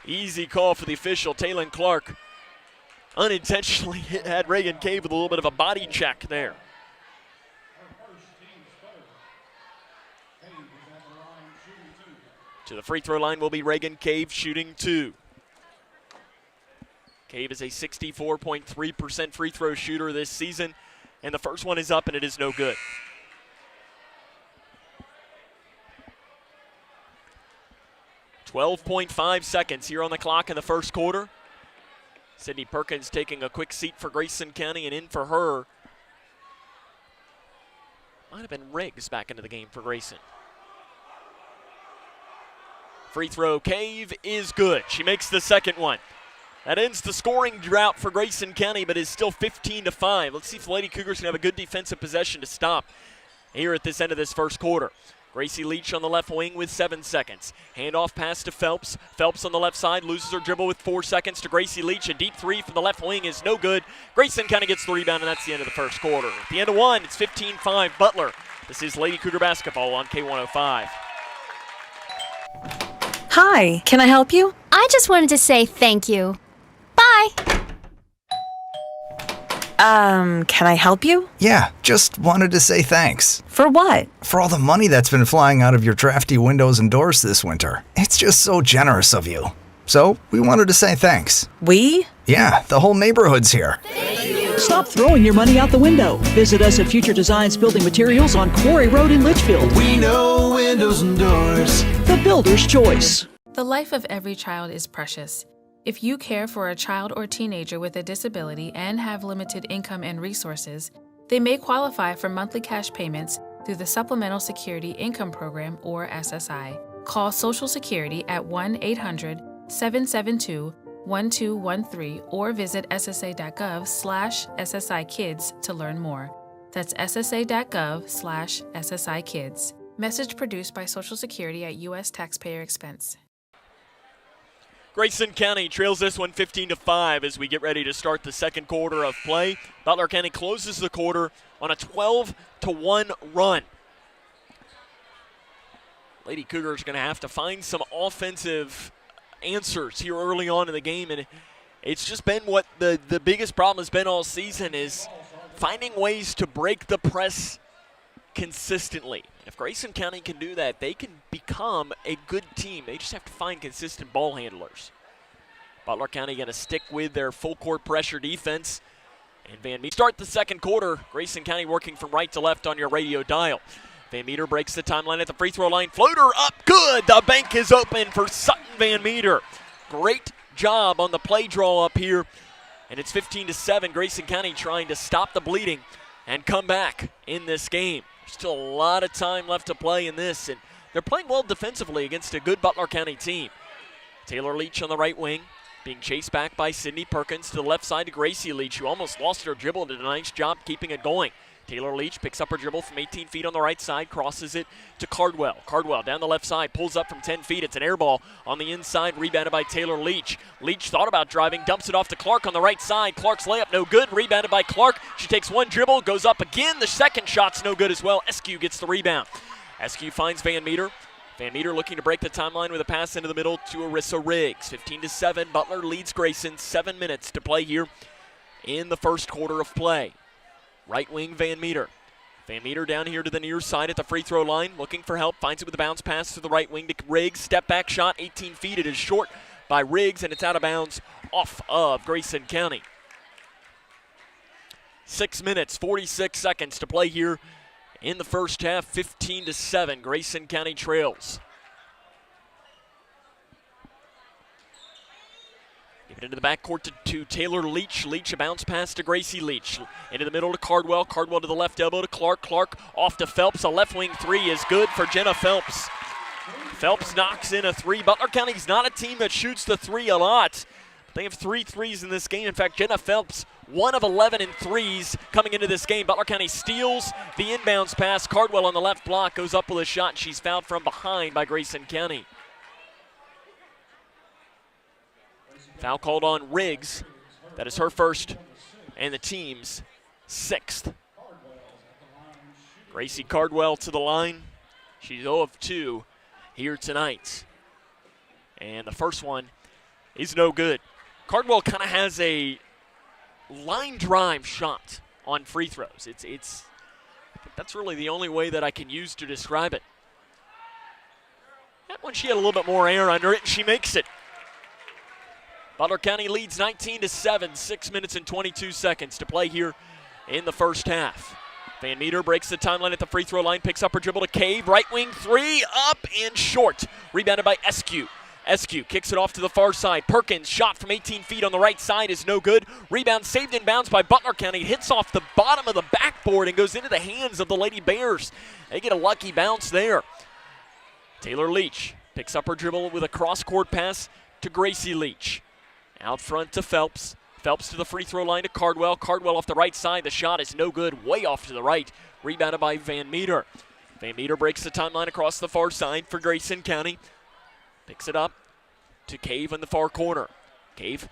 Easy call for the official. Taylon Clark unintentionally had Reagan Cave with a little bit of a body check there. To the free throw line will be Reagan Cave shooting 2. Cave is a 64.3% free throw shooter this season, and the first one is up, and it is no good. .5 seconds here on the clock in the first quarter. Sydney Perkins taking a quick seat for Grayson County, and in for her might have been Riggs back into the game for Grayson. Free throw, Cave is good. She makes the second one. That ends the scoring drought for Grayson County, but is still 15-5. Let's see if the Lady Cougars can have a good defensive possession to stop here at this end of this first quarter. Gracie Leach on the left wing with 7 seconds. Handoff pass to Phelps. Phelps on the left side loses her dribble with 4 seconds to Gracie Leach. A deep three from the left wing is no good. Grayson kind of gets the rebound, and that's the end of the first quarter. At the end of one, it's 15-5 Butler. This is Lady Cougar basketball on K105. Hi, can I help you? I just wanted to say thank you. Bye. Can I help you? Yeah, just wanted to say thanks. For what? For all the money that's been flying out of your drafty windows and doors this winter. It's just so generous of you. So, we wanted to say thanks. We? Yeah, the whole neighborhood's here. Stop throwing your money out the window. Visit us at Future Designs Building Materials on Quarry Road in Litchfield. We know windows and doors. The builder's choice. The life of every child is precious. If you care for a child or teenager with a disability and have limited income and resources, they may qualify for monthly cash payments through the Supplemental Security Income Program, or SSI. Call Social Security at 1-800-772-1213 or visit ssa.gov/SSI-Kids to learn more. That's ssa.gov/SSI-Kids. Message produced by Social Security at U.S. taxpayer expense. Grayson County trails this one 15-5 as we get ready to start the second quarter of play. Butler County closes the quarter on a 12-1 run. Lady Cougars are going to have to find some offensive answers here early on in the game, and it's just been what the biggest problem has been all season, is finding ways to break the press consistently. If Grayson County can do that, they can become a good team. They just have to find consistent ball handlers. Butler County going to stick with their full court pressure defense. And Van Meter start the second quarter. Grayson County working from right to left on your radio dial. Van Meter breaks the timeline at the free throw line. Floater up, good. The bank is open for Sutton Van Meter. Great job on the play draw up here. And it's 15-7. Grayson County trying to stop the bleeding and come back in this game. Still a lot of time left to play in this, and they're playing well defensively against a good Butler County team. Taylor Leach on the right wing, being chased back by Sydney Perkins to the left side to Gracie Leach, who almost lost her dribble, did a nice job keeping it going. Taylor Leach picks up her dribble from 18 feet on the right side, crosses it to Cardwell. Cardwell down the left side, pulls up from 10 feet. It's an air ball on the inside, rebounded by Taylor Leach. Leach thought about driving, dumps it off to Clark on the right side. Clark's layup no good, rebounded by Clark. She takes one dribble, goes up again. The second shot's no good as well. Eskew gets the rebound. Eskew finds Van Meter. Van Meter looking to break the timeline with a pass into the middle to Arissa Riggs. 15-7, Butler leads Grayson. 7 minutes to play here in the first quarter of play. Right wing Van Meter. Van Meter down here to the near side at the free throw line, looking for help, finds it with a bounce pass to the right wing to Riggs. Step back shot, 18 feet. It is short by Riggs, and it's out of bounds off of Grayson County. 6 minutes, 46 seconds to play here in the first half. 15-7, Grayson County trails. Give it into the backcourt to Taylor Leach. Leach, a bounce pass to Gracie Leach. Into the middle to Cardwell. Cardwell to the left elbow to Clark. Clark off to Phelps. A left wing three is good for Jenna Phelps. Phelps knocks in a three. Butler County's not a team that shoots the three a lot. They have 3 threes in this game. In fact, Jenna Phelps, 1 of 11 in threes coming into this game. Butler County steals the inbounds pass. Cardwell on the left block goes up with a shot. She's fouled from behind by Grayson County. Foul called on Riggs. That is her first and the team's 6th. Gracie Cardwell to the line. She's 0 of 2 here tonight. And the first one is no good. Cardwell kind of has a line drive shot on free throws. That's really the only way that I can use to describe it. That one, she had a little bit more air under it, and she makes it. Butler County leads 19-7, 6 minutes and 22 seconds to play here in the first half. Van Meter breaks the timeline at the free throw line, picks up her dribble to Cave, right wing three, up and short. Rebounded by Eskew. Eskew kicks it off to the far side. Perkins shot from 18 feet on the right side is no good. Rebound saved in bounds by Butler County. Hits off the bottom of the backboard and goes into the hands of the Lady Bears. They get a lucky bounce there. Taylor Leach picks up her dribble with a cross-court pass to Gracie Leach. Out front to Phelps. Phelps to the free throw line to Cardwell. Cardwell off the right side. The shot is no good. Way off to the right. Rebounded by Van Meter. Van Meter breaks the timeline across the far side for Grayson County. Picks it up to Cave in the far corner. Cave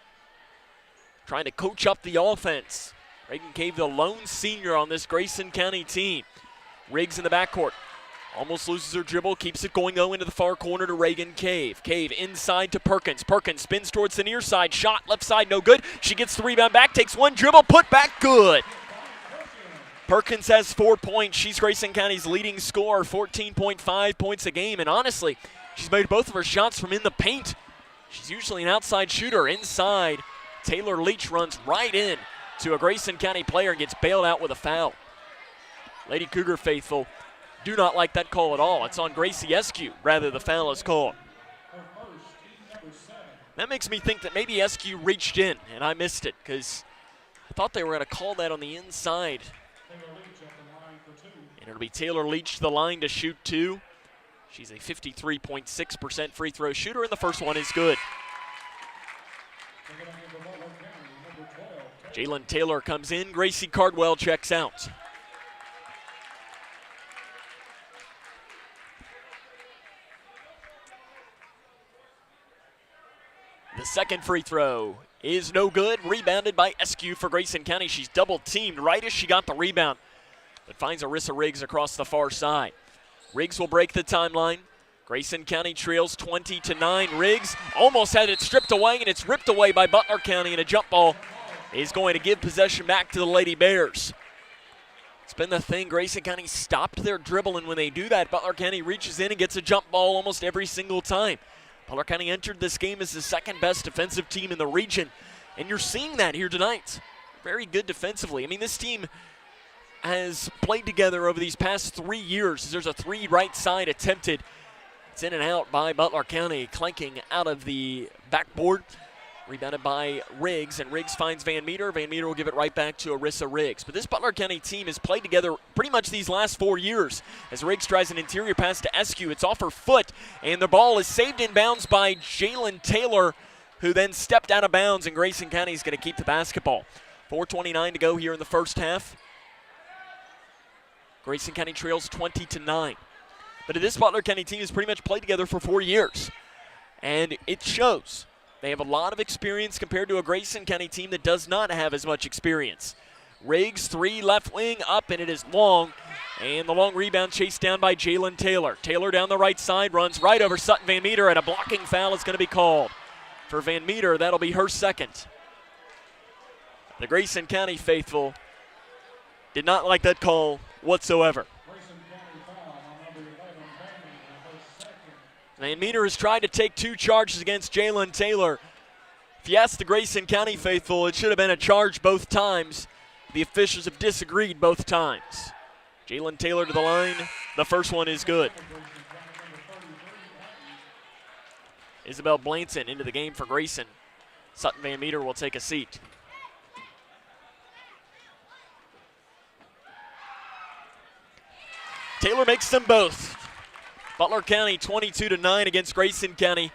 trying to coach up the offense. Reagan Cave, the lone senior on this Grayson County team. Riggs in the backcourt. Almost loses her dribble, keeps it going though into the far corner to Reagan Cave. Cave inside to Perkins. Perkins spins towards the near side. Shot left side, no good. She gets the rebound back, takes one dribble, put back, good. Perkins has 4 points. She's Grayson County's leading scorer, 14.5 points a game. And honestly, she's made both of her shots from in the paint. She's usually an outside shooter. Inside, Taylor Leach runs right in to a Grayson County player and gets bailed out with a foul. Lady Cougar faithful do not like that call at all. It's on Gracie Eskew, rather the foul is called. That makes me think that maybe Eskew reached in and I missed it because I thought they were going to call that on the inside. And it'll be Taylor Leach to the line to shoot 2. She's a 53.6% free throw shooter, and the first one is good. Jalen Taylor comes in. Gracie Cardwell checks out. The second free throw is no good. Rebounded by Eskew for Grayson County. She's double teamed right as she got the rebound, but finds Arissa Riggs across the far side. Riggs will break the timeline. Grayson County trails 20-9. Riggs almost had it stripped away, and it's ripped away by Butler County, and a jump ball is going to give possession back to the Lady Bears. It's been the thing. Grayson County stopped their dribbling. When they do that, Butler County reaches in and gets a jump ball almost every single time. Butler County entered this game as the second best defensive team in the region, and you're seeing that here tonight. Very good defensively. I mean, this team has played together over these past 3 years. There's a 3 right side attempted. It's in and out by Butler County, clanking out of the backboard. Rebounded by Riggs, and Riggs finds Van Meter. Van Meter will give it right back to Arissa Riggs. But this Butler County team has played together pretty much these last 4 years. As Riggs tries an interior pass to Eskew, it's off her foot, and the ball is saved in bounds by Jalen Taylor, who then stepped out of bounds, and Grayson County is going to keep the basketball. 4:29 to go here in the first half. Grayson County trails 20-9. But this Butler County team has pretty much played together for 4 years, and it shows. They have a lot of experience compared to a Grayson County team that does not have as much experience. Riggs, 3, left wing, up, and it is long. And the long rebound chased down by Jalen Taylor. Taylor down the right side, runs right over Sutton Van Meter, and a blocking foul is going to be called. For Van Meter, that'll be her second. The Grayson County faithful did not like that call whatsoever. Van Meter has tried to take 2 charges against Jalen Taylor. If you ask the Grayson County faithful, it should have been a charge both times. The officials have disagreed both times. Jalen Taylor to the line. The first one is good. Isabel Blanton into the game for Grayson. Sutton Van Meter will take a seat. Taylor makes them both. Butler County 22-9 against Grayson County.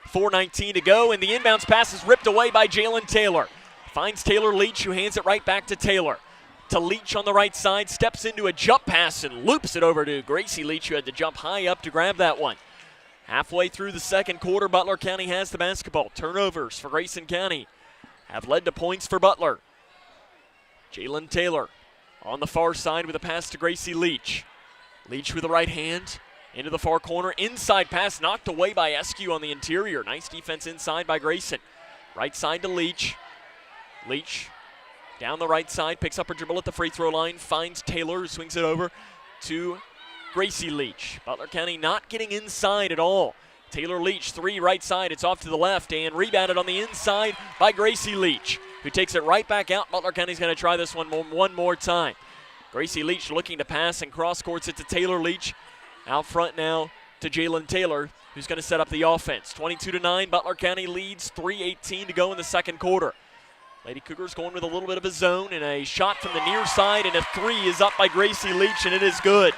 4:19 to go, and the inbounds pass is ripped away by Jalen Taylor. Finds Taylor Leach, who hands it right back to Taylor. To Leach on the right side, steps into a jump pass and loops it over to Gracie Leach, who had to jump high up to grab that one. Halfway through the second quarter, Butler County has the basketball. Turnovers for Grayson County. have led to points for Butler. Jalen Taylor on the far side with a pass to Gracie Leach. Leach with the right hand into the far corner. Inside pass knocked away by Eskew on the interior. Nice defense inside by Grayson. Right side to Leach. Leach down the right side, picks up her dribble at the free throw line, finds Taylor, who swings it over to Gracie Leach. Butler County not getting inside at all. Taylor Leach, three right side, it's off to the left and rebounded on the inside by Gracie Leach, who takes it right back out. Butler County's going to try this one more time. Gracie Leach looking to pass and cross courts it to Taylor Leach. Out front now to Jalen Taylor, who's going to set up the offense. 22-9, Butler County leads, 3:18 to go in the second quarter. Lady Cougars going with a little bit of a zone, and a shot from the near side, and a three is up by Gracie Leach, and it is good.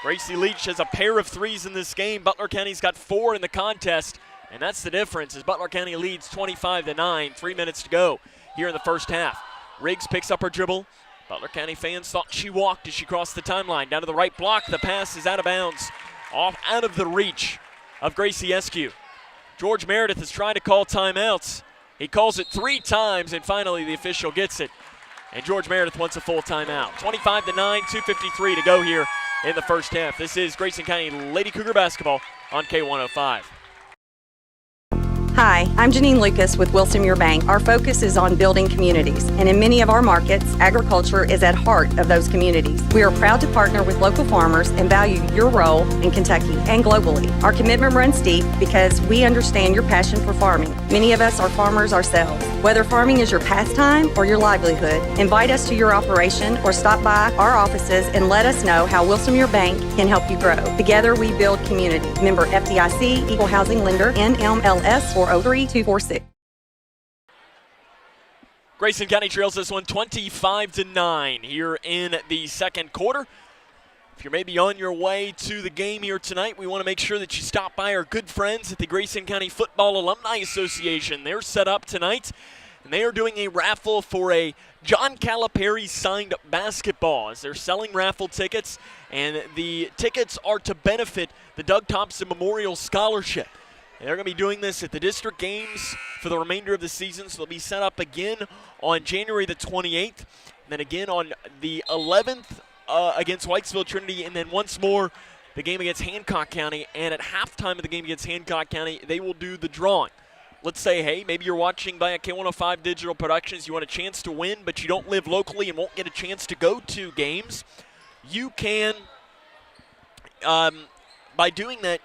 Gracie Leach has a pair of threes in this game. Butler County's got 4 in the contest, and that's the difference as Butler County leads 25-9, 3 minutes to go here in the first half. Riggs picks up her dribble. Butler County fans thought she walked as she crossed the timeline. Down to the right block, the pass is out of bounds, out of the reach of Gracie Eskew. George Meredith is trying to call timeouts. He calls it 3 times, and finally the official gets it. And George Meredith wants a full timeout. 25-9, 2:53 to go here in the first half. This is Grayson County Lady Cougar basketball on K105. Hi, I'm Janine Lucas with Wilson Muir Bank. Our focus is on building communities, and in many of our markets, agriculture is at heart of those communities. We are proud to partner with local farmers and value your role in Kentucky and globally. Our commitment runs deep because we understand your passion for farming. Many of us are farmers ourselves. Whether farming is your pastime or your livelihood, invite us to your operation or stop by our offices and let us know how Wilson Muir Bank can help you grow. Together we build community. Member FDIC, Equal Housing Lender, NMLS 403246. Grayson County trails this one 25-9 here in the second quarter. If you're maybe on your way to the game here tonight, we want to make sure that you stop by our good friends at the Grayson County Football Alumni Association. They're set up tonight, and they are doing a raffle for a John Calipari signed basketball as they're selling raffle tickets, and the tickets are to benefit the Doug Thompson Memorial Scholarship. And they're going to be doing this at the district games for the remainder of the season, so they'll be set up again on January the 28th, and then again on the 11th against Whitesville Trinity, and then once more the game against Hancock County. And at halftime of the game against Hancock County, they will do the drawing. Let's say, hey, maybe you're watching via K105 Digital Productions, you want a chance to win, but you don't live locally and won't get a chance to go to games. You can, by doing that,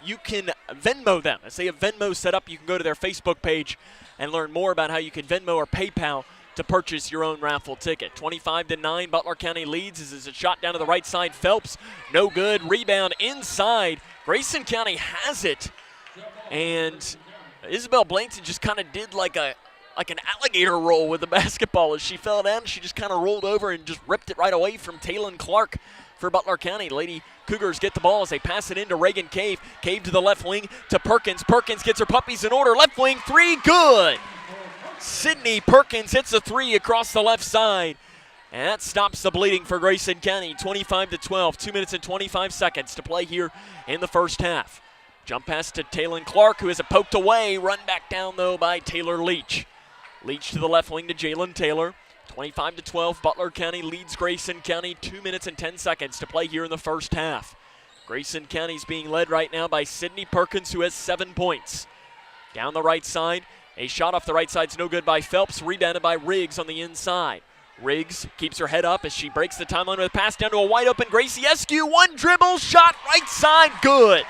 you can Venmo them. As they have Venmo set up, you can go to their Facebook page and learn more about how you can Venmo or PayPal to purchase your own raffle ticket. 25-9, Butler County leads. This is a shot down to the right side. Phelps, no good. Rebound inside. Grayson County has it. And Isabel Blankton just kind of did like an alligator roll with the basketball. As she fell down, she just kind of rolled over and just ripped it right away from Taylon Clark for Butler County. Lady Cougars get the ball as they pass it into Reagan Cave. Cave to the left wing to Perkins. Perkins gets her puppies in order. Left wing, three, good. Sydney Perkins hits a three across the left side. And that stops the bleeding for Grayson County. 25-12, 2 minutes and 25 seconds to play here in the first half. Jump pass to Taylon Clark, who has it poked away. Run back down, though, by Taylor Leach. Leach to the left wing to Jalen Taylor. 25-12, Butler County leads Grayson County. 2 minutes and 10 seconds to play here in the first half. Grayson County's being led right now by Sydney Perkins, who has 7 points. Down the right side, a shot off the right side's no good by Phelps, rebounded by Riggs on the inside. Riggs keeps her head up as she breaks the timeline with a pass down to a wide open Gracie Eskew. One dribble, shot right side, good.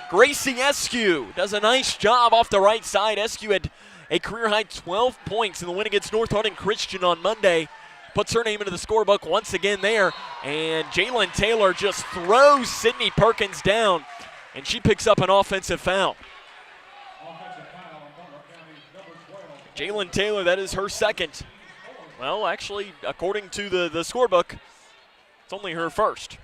Gracie Eskew does a nice job off the right side. Eskew had a career-high 12 points in the win against North Harding Christian on Monday. Puts her name into the scorebook once again there. And Jalen Taylor just throws Sydney Perkins down, and she picks up an offensive foul. Jalen Taylor, that is her second. Well, actually, according to the scorebook, it's only her first.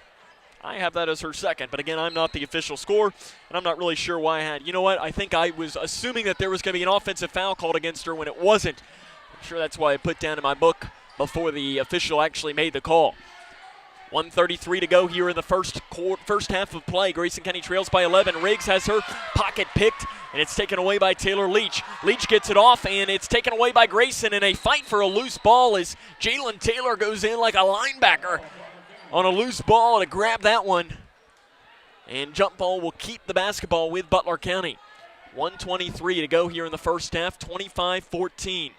I have that as her second, but again, I'm not the official score, and I'm not really sure why I had. You know what? I think I was assuming that there was going to be an offensive foul called against her when it wasn't. I'm sure that's why I put down in my book before the official actually made the call. 1:33 to go here in the first half of play. Grayson County trails by 11. Riggs has her pocket picked and it's taken away by Taylor Leach. Leach gets it off, and it's taken away by Grayson in a fight for a loose ball as Jalen Taylor goes in like a linebacker on a loose ball to grab that one. And jump ball will keep the basketball with Butler County. 1:23 to go here in the first half, 25-14.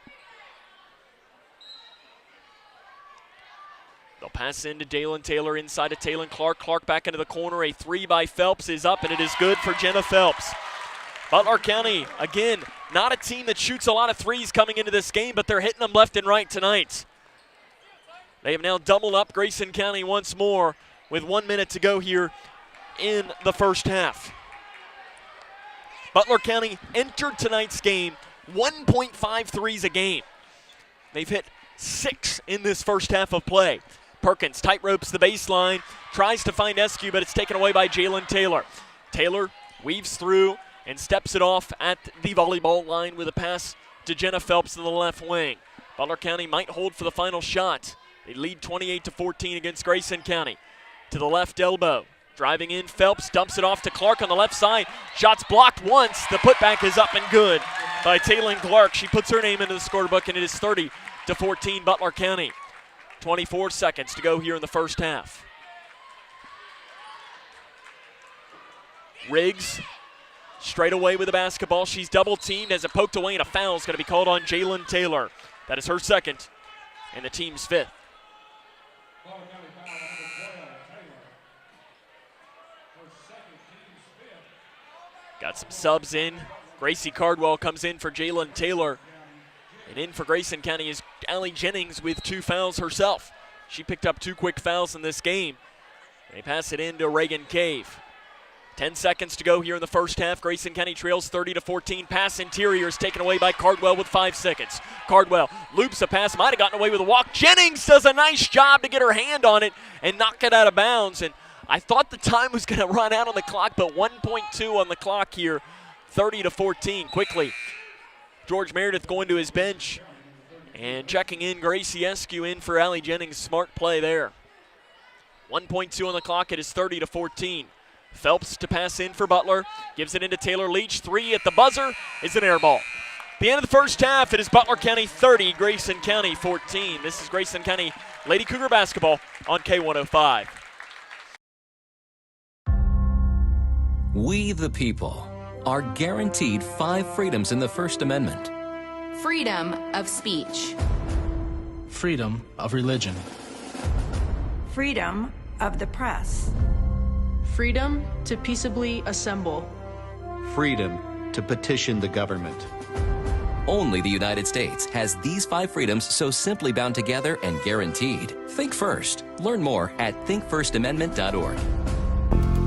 They'll pass into Jalen Taylor inside to Taylor Clark. Clark back into the corner. A three by Phelps is up, and it is good for Jenna Phelps. Butler County, again, not a team that shoots a lot of threes coming into this game, but they're hitting them left and right tonight. They have now doubled up Grayson County once more with 1 minute to go here in the first half. Butler County entered tonight's game 1.5 threes a game. They've hit 6 in this first half of play. Perkins tight ropes the baseline, tries to find Eskew, but it's taken away by Jalen Taylor. Taylor weaves through and steps it off at the volleyball line with a pass to Jenna Phelps to the left wing. Butler County might hold for the final shot. They lead 28-14 against Grayson County. To the left elbow, driving in Phelps, dumps it off to Clark on the left side. Shots blocked once. The putback is up and good by Taylor Clark. She puts her name into the scorebook, and it is 30-14 Butler County. 24 seconds to go here in the first half. Riggs straight away with the basketball. She's double teamed as it poked away, and a foul is going to be called on Jalen Taylor. That is her second and the team's fifth. Got some subs in. Gracie Cardwell comes in for Jalen Taylor. And in for Grayson County is Allie Jennings with 2 fouls herself. She picked up 2 quick fouls in this game. They pass it in to Reagan Cave. 10 seconds to go here in the first half. Grayson County trails 30-14. Pass interior is taken away by Cardwell with 5 seconds. Cardwell loops a pass, might have gotten away with a walk. Jennings does a nice job to get her hand on it and knock it out of bounds. And I thought the time was going to run out on the clock, but 1.2 on the clock here. 30-14 quickly. George Meredith going to his bench and checking in Gracie Eskew in for Allie Jennings. Smart play there. 1.2 on the clock. It is 30-14. Phelps to pass in for Butler. Gives it into Taylor Leach. 3 at the buzzer is an air ball. The end of the first half, it is Butler County 30, Grayson County 14. This is Grayson County Lady Cougar basketball on K105. We the people are guaranteed 5 freedoms in the First Amendment. Freedom of speech. Freedom of religion. Freedom of the press. Freedom to peaceably assemble. Freedom to petition the government. Only the United States has these 5 freedoms so simply bound together and guaranteed. Think first. Learn more at thinkfirstamendment.org.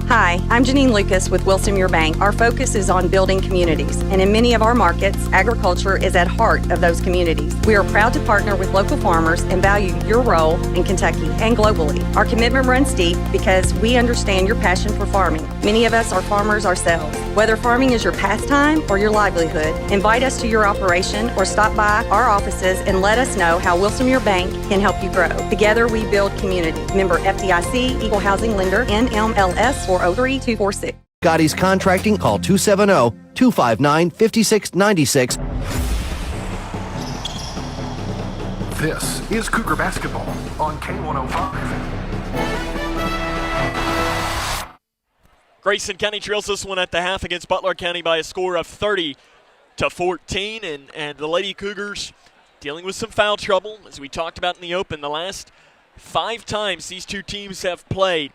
Hi, I'm Janine Lucas with Wilson Muir Bank. Our focus is on building communities, and in many of our markets, agriculture is at heart of those communities. We are proud to partner with local farmers and value your role in Kentucky and globally. Our commitment runs deep because we understand your passion for farming. Many of us are farmers ourselves. Whether farming is your pastime or your livelihood, invite us to your operation or stop by our offices and let us know how Wilson Muir Bank can help you grow. Together we build community. Member FDIC, Equal Housing Lender, NMLS 403246. Gottie's Contracting. Call 270-259-5696. This is Cougar basketball on K105. Grayson County trails this one at the half against Butler County by a score of 30-14, and the Lady Cougars dealing with some foul trouble. As we talked about in the open, the last 5 times these two teams have played,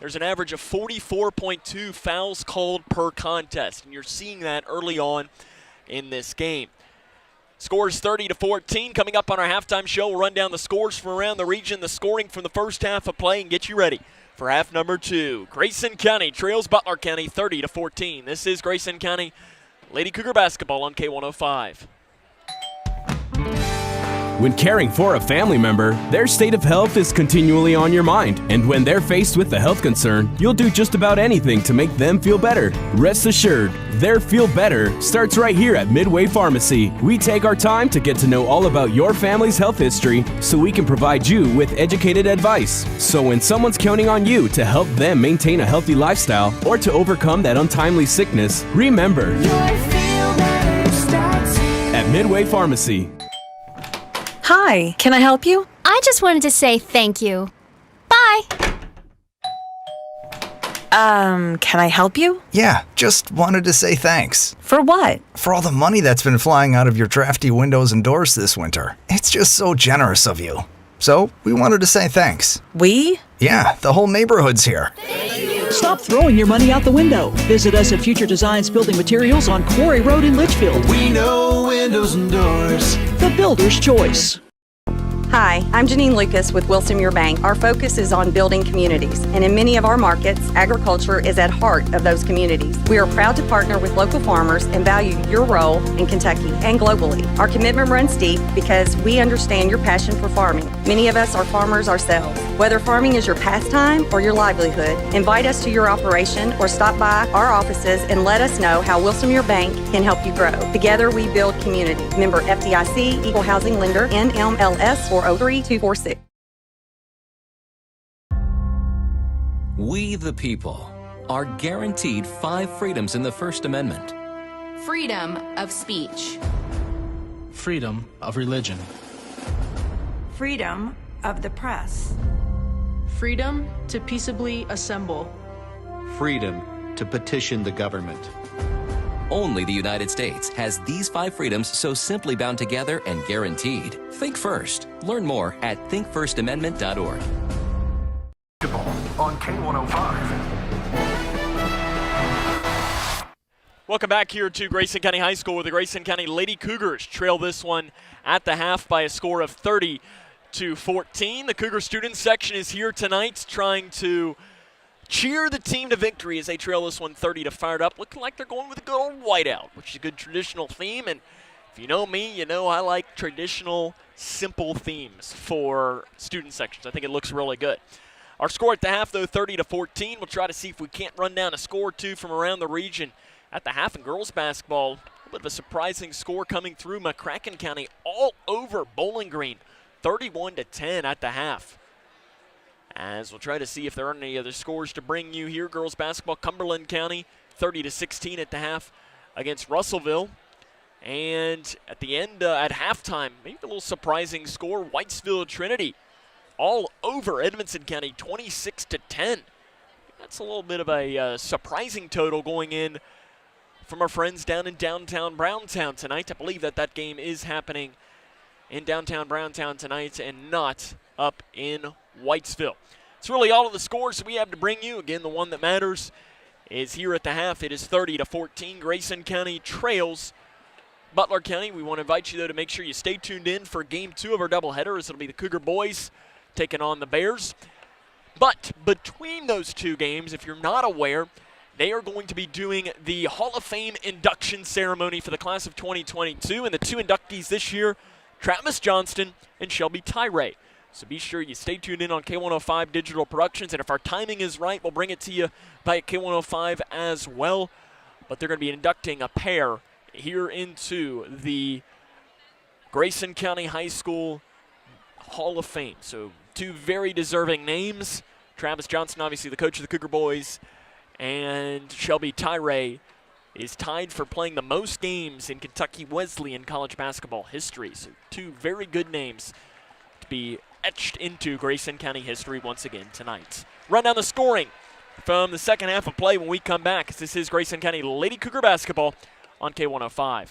there's an average of 44.2 fouls called per contest, and you're seeing that early on in this game. Scores 30-14. Coming up on our halftime show, we'll run down the scores from around the region, the scoring from the first half of play, and get you ready for half number 2. Grayson County trails Butler County 30-14. This is Grayson County Lady Cougar basketball on K105. When caring for a family member, their state of health is continually on your mind. And when they're faced with a health concern, you'll do just about anything to make them feel better. Rest assured, their feel better starts right here at Midway Pharmacy. We take our time to get to know all about your family's health history so we can provide you with educated advice. So when someone's counting on you to help them maintain a healthy lifestyle or to overcome that untimely sickness, remember, at Midway Pharmacy. Hi, can I help you? I just wanted to say thank you. Bye. Can I help you? Yeah, just wanted to say thanks. For what? For all the money that's been flying out of your drafty windows and doors this winter. It's just so generous of you. So, we wanted to say thanks. We? Yeah, the whole neighborhood's here. Stop throwing your money out the window. Visit us at Future Designs Building Materials on Quarry Road in Litchfield. We know windows and doors. The builder's choice. Hi, I'm Janine Lucas with Wilson Muir Bank. Our focus is on building communities, and in many of our markets, agriculture is at heart of those communities. We are proud to partner with local farmers and value your role in Kentucky and globally. Our commitment runs deep because we understand your passion for farming. Many of us are farmers ourselves. Whether farming is your pastime or your livelihood, invite us to your operation or stop by our offices and let us know how Wilson Muir Bank can help you grow. Together we build community. Member FDIC, Equal Housing Lender, NMLS 403246. We, the people, are guaranteed 5 freedoms in the First Amendment. Freedom of speech. Freedom of religion. Freedom of the press. Freedom to peaceably assemble. Freedom to petition the government. Only the United States has these 5 freedoms so simply bound together and guaranteed. Think first. Learn more at thinkfirstamendment.org. On K105. Welcome back here to Grayson County High School, where the Grayson County Lady Cougars trail this one at the half by a score of 30-14. The Cougar student section is here tonight trying to cheer the team to victory as they trail this one 30 fired up, looking like they're going with a good old whiteout, which is a good traditional theme. And if you know me, you know I like traditional, simple themes for student sections. I think it looks really good. Our score at the half, though, 30-14. We'll try to see if we can't run down a score or two from around the region. At the half in girls basketball, a little bit of a surprising score coming through McCracken County all over Bowling Green, 31-10 at the half. As we'll try to see if there aren't any other scores to bring you here. Girls basketball, Cumberland County, 30-16 at the half against Russellville. And at the end, at halftime, maybe a little surprising score, Whitesville Trinity all over Edmonson County, 26-10. That's a little bit of a surprising total going in from our friends down in downtown Browntown tonight. I believe that game is happening in downtown Browntown tonight and not up in Whitesville. It's really all of the scores we have to bring you. Again, the one that matters is here at the half. It is 30-14. Grayson County trails Butler County. We want to invite you, though, to make sure you stay tuned in for Game 2 of our doubleheader, as it'll be the Cougar boys taking on the Bears. But between those two games, if you're not aware, they are going to be doing the Hall of Fame induction ceremony for the class of 2022. And the 2 inductees this year, Travis Johnston and Shelby Tyree. So be sure you stay tuned in on K105 Digital Productions. And if our timing is right, we'll bring it to you by K105 as well. But they're going to be inducting a pair here into the Grayson County High School Hall of Fame. So 2 very deserving names. Travis Johnston, obviously the coach of the Cougar boys, and Shelby Tyree is tied for playing the most games in Kentucky Wesleyan college basketball history. So 2 very good names to be etched into Grayson County history once again tonight. Run down the scoring from the second half of play when we come back. This is Grayson County Lady Cougar basketball on K105.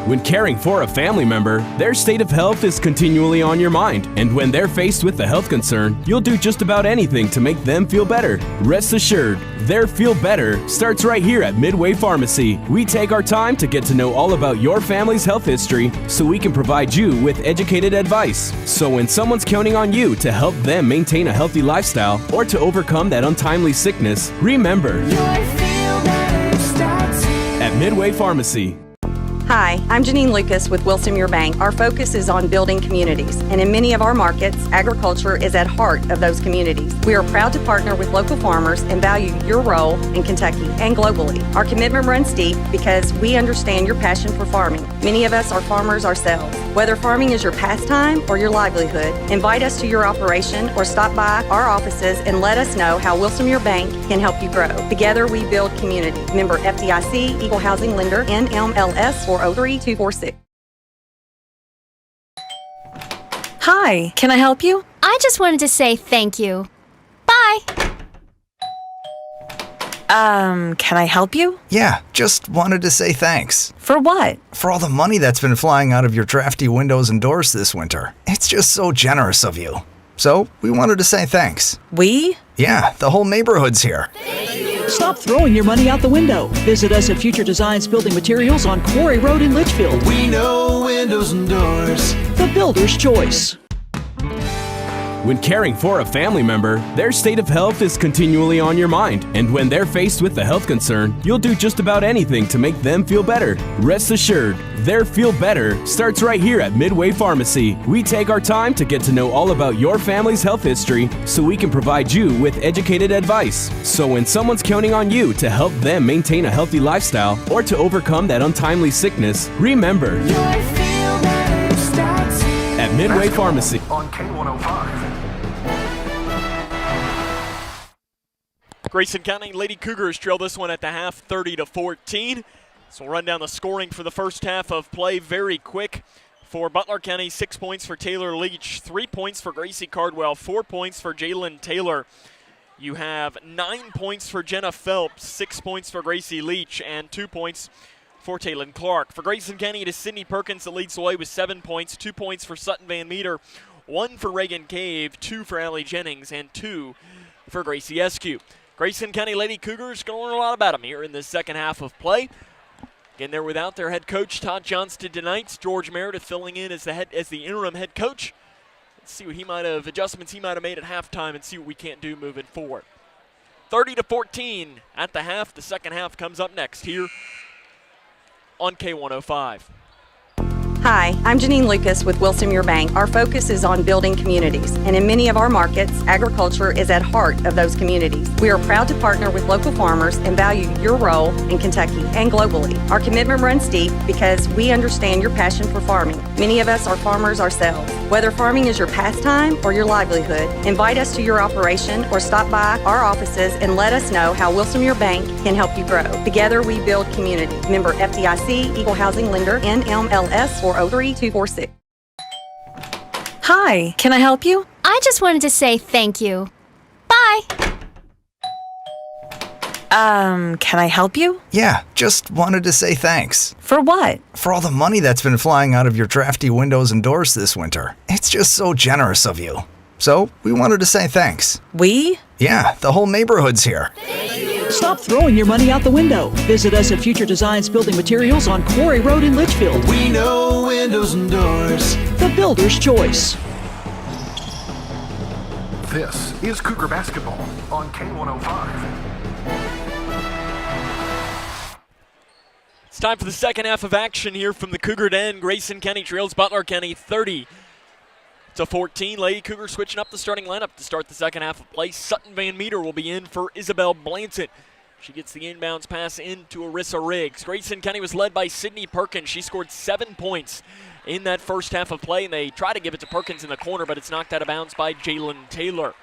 When caring for a family member, their state of health is continually on your mind. And when they're faced with a health concern, you'll do just about anything to make them feel better. Rest assured, their feel better starts right here at Midway Pharmacy. We take our time to get to know all about your family's health history so we can provide you with educated advice. So when someone's counting on you to help them maintain a healthy lifestyle or to overcome that untimely sickness, remember, at Midway Pharmacy. Hi, I'm Janine Lucas with Wilson Muir Bank. Our focus is on building communities, and in many of our markets, agriculture is at heart of those communities. We are proud to partner with local farmers and value your role in Kentucky and globally. Our commitment runs deep because we understand your passion for farming. Many of us are farmers ourselves. Whether farming is your pastime or your livelihood, invite us to your operation or stop by our offices and let us know how Wilson Muir Bank can help you grow. Together we build community. Member FDIC, Equal Housing Lender, NMLS 403246. Hi, can I help you? I just wanted to say thank you. Bye. Can I help you? Yeah, just wanted to say thanks. For what? For all the money that's been flying out of your drafty windows and doors this winter. It's just so generous of you. So, we wanted to say thanks. We? Yeah, the whole neighborhood's here. Stop throwing your money out the window. Visit us at Future Designs Building Materials on Quarry Road in Litchfield. We know windows and doors. The builder's choice. When caring for a family member, their state of health is continually on your mind. And when they're faced with a health concern, you'll do just about anything to make them feel better. Rest assured, their feel better starts right here at Midway Pharmacy. We take our time to get to know all about your family's health history so we can provide you with educated advice. So when someone's counting on you to help them maintain a healthy lifestyle or to overcome that untimely sickness, remember, at Midway Pharmacy. On K105. Grayson County Lady Cougars trail this one at the half, 30-14. So we'll run down the scoring for the first half of play very quick. For Butler County, 6 points for Taylor Leach, 3 points for Gracie Cardwell, 4 points for Jalen Taylor. You have 9 points for Jenna Phelps, 6 points for Gracie Leach, and 2 points for Taylor Clark. For Grayson County, it is Sydney Perkins that leads the way with 7 points, 2 points for Sutton Van Meter, 1 for Reagan Cave, 2 for Allie Jennings, and 2 for Gracie Eskew. Grayson County Lady Cougars going to learn a lot about them here in the second half of play. Again, they're without their head coach, Todd Johnston, tonight. George Meredith filling in as the interim head coach. Let's see what adjustments he might have made at halftime and see what we can't do moving forward. 30-14 at the half. The second half comes up next here on K105. Hi, I'm Janine Lucas with Wilson Muir Bank. Our focus is on building communities, and in many of our markets, agriculture is at heart of those communities. We are proud to partner with local farmers and value your role in Kentucky and globally. Our commitment runs deep because we understand your passion for farming. Many of us are farmers ourselves. Whether farming is your pastime or your livelihood, invite us to your operation or stop by our offices and let us know how Wilson Muir Bank can help you grow. Together we build community. Member FDIC, Equal Housing Lender, NMLS 403246. Hi, can I help you? I just wanted to say thank you. Bye. Can I help you? Yeah, just wanted to say thanks. For what? For all the money that's been flying out of your drafty windows and doors this winter. It's just so generous of you. So, we wanted to say thanks. We? Yeah, the whole neighborhood's here. Stop throwing your money out the window. Visit us at Future Designs Building Materials on Quarry Road in Litchfield. We know windows and doors. The builder's choice. This is Cougar Basketball on K105. It's time for the second half of action here from the Cougar Den. Grayson County trails Butler County 30-14. Lady Cougar switching up the starting lineup to start the second half of play. Sutton Van Meter will be in for Isabel Blanton. She gets the inbounds pass into Arissa Riggs. Grayson County was led by Sydney Perkins. She scored 7 points in that first half of play, and they try to give it to Perkins in the corner, but it's knocked out of bounds by Jalen Taylor.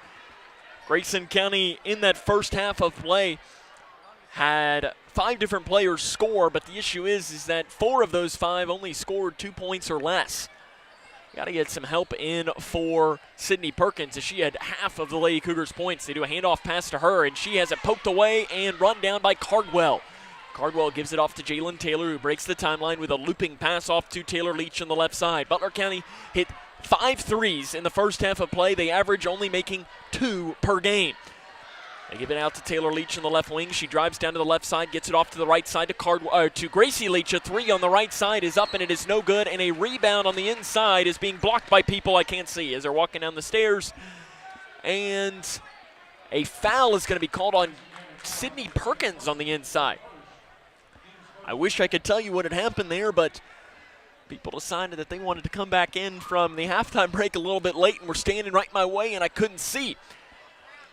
Grayson County in that first half of play had 5 different players score, but the issue is that 4 of those 5 only scored 2 points or less. Got to get some help in for Sydney Perkins as she had half of the Lady Cougars' points. They do a handoff pass to her, and she has it poked away and run down by Cardwell. Cardwell gives it off to Jalen Taylor, who breaks the timeline with a looping pass off to Taylor Leach on the left side. Butler County hit 5 threes in the first half of play. They average only making 2 per game. They give it out to Taylor Leach on the left wing. She drives down to the left side, gets it off to the right side to Gracie Leach. A 3 on the right side is up, and it is no good. And a rebound on the inside is being blocked by people I can't see as they're walking down the stairs. And a foul is going to be called on Sydney Perkins on the inside. I wish I could tell you what had happened there, but people decided that they wanted to come back in from the halftime break a little bit late and were standing right in my way, and I couldn't see.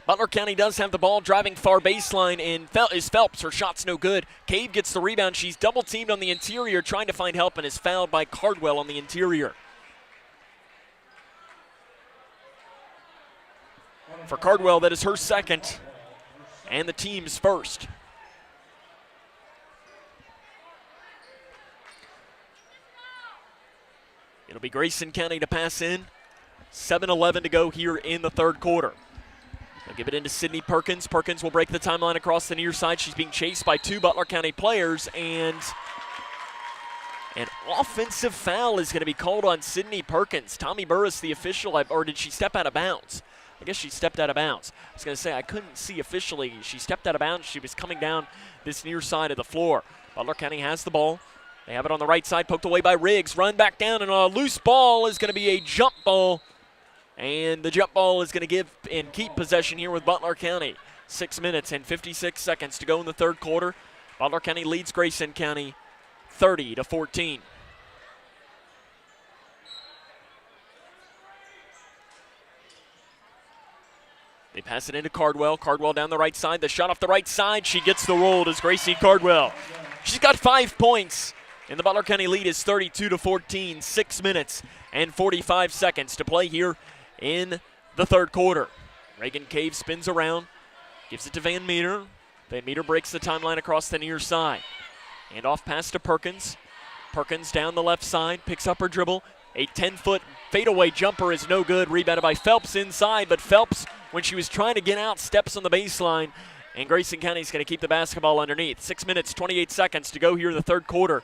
Butler County does have the ball, driving far baseline, and is Phelps. Her shot's no good. Cave gets the rebound. She's double-teamed on the interior, trying to find help, and is fouled by Cardwell on the interior. For Cardwell, that is her second, and the team's first. It'll be Grayson County to pass in. 7:11 to go here in the third quarter. They'll give it into Sydney Perkins. Perkins will break the timeline across the near side. She's being chased by two Butler County players, and an offensive foul is going to be called on Sydney Perkins. Tommy Burris, the official, or did she step out of bounds? I guess she stepped out of bounds. I was going to say, I couldn't see officially. She stepped out of bounds. She was coming down this near side of the floor. Butler County has the ball. They have it on the right side, poked away by Riggs. Run back down, and a loose ball is going to be a jump ball. And the jump ball is going to give and keep possession here with Butler County. 6 minutes and 56 seconds to go in the third quarter. Butler County leads Grayson County 30-14. They pass it into Cardwell. Cardwell down the right side. The shot off the right side. She gets the roll as Gracie Cardwell. She's got 5 points. And the Butler County lead is 32-14. 6 minutes and 45 seconds to play here in the third quarter. Reagan Cave spins around. Gives it to Van Meter. Van Meter breaks the timeline across the near side. And off pass to Perkins. Perkins down the left side. Picks up her dribble. A 10-foot fadeaway jumper is no good. Rebounded by Phelps inside. But Phelps, when she was trying to get out, steps on the baseline. And Grayson County is going to keep the basketball underneath. 6 minutes, 28 seconds to go here in the third quarter.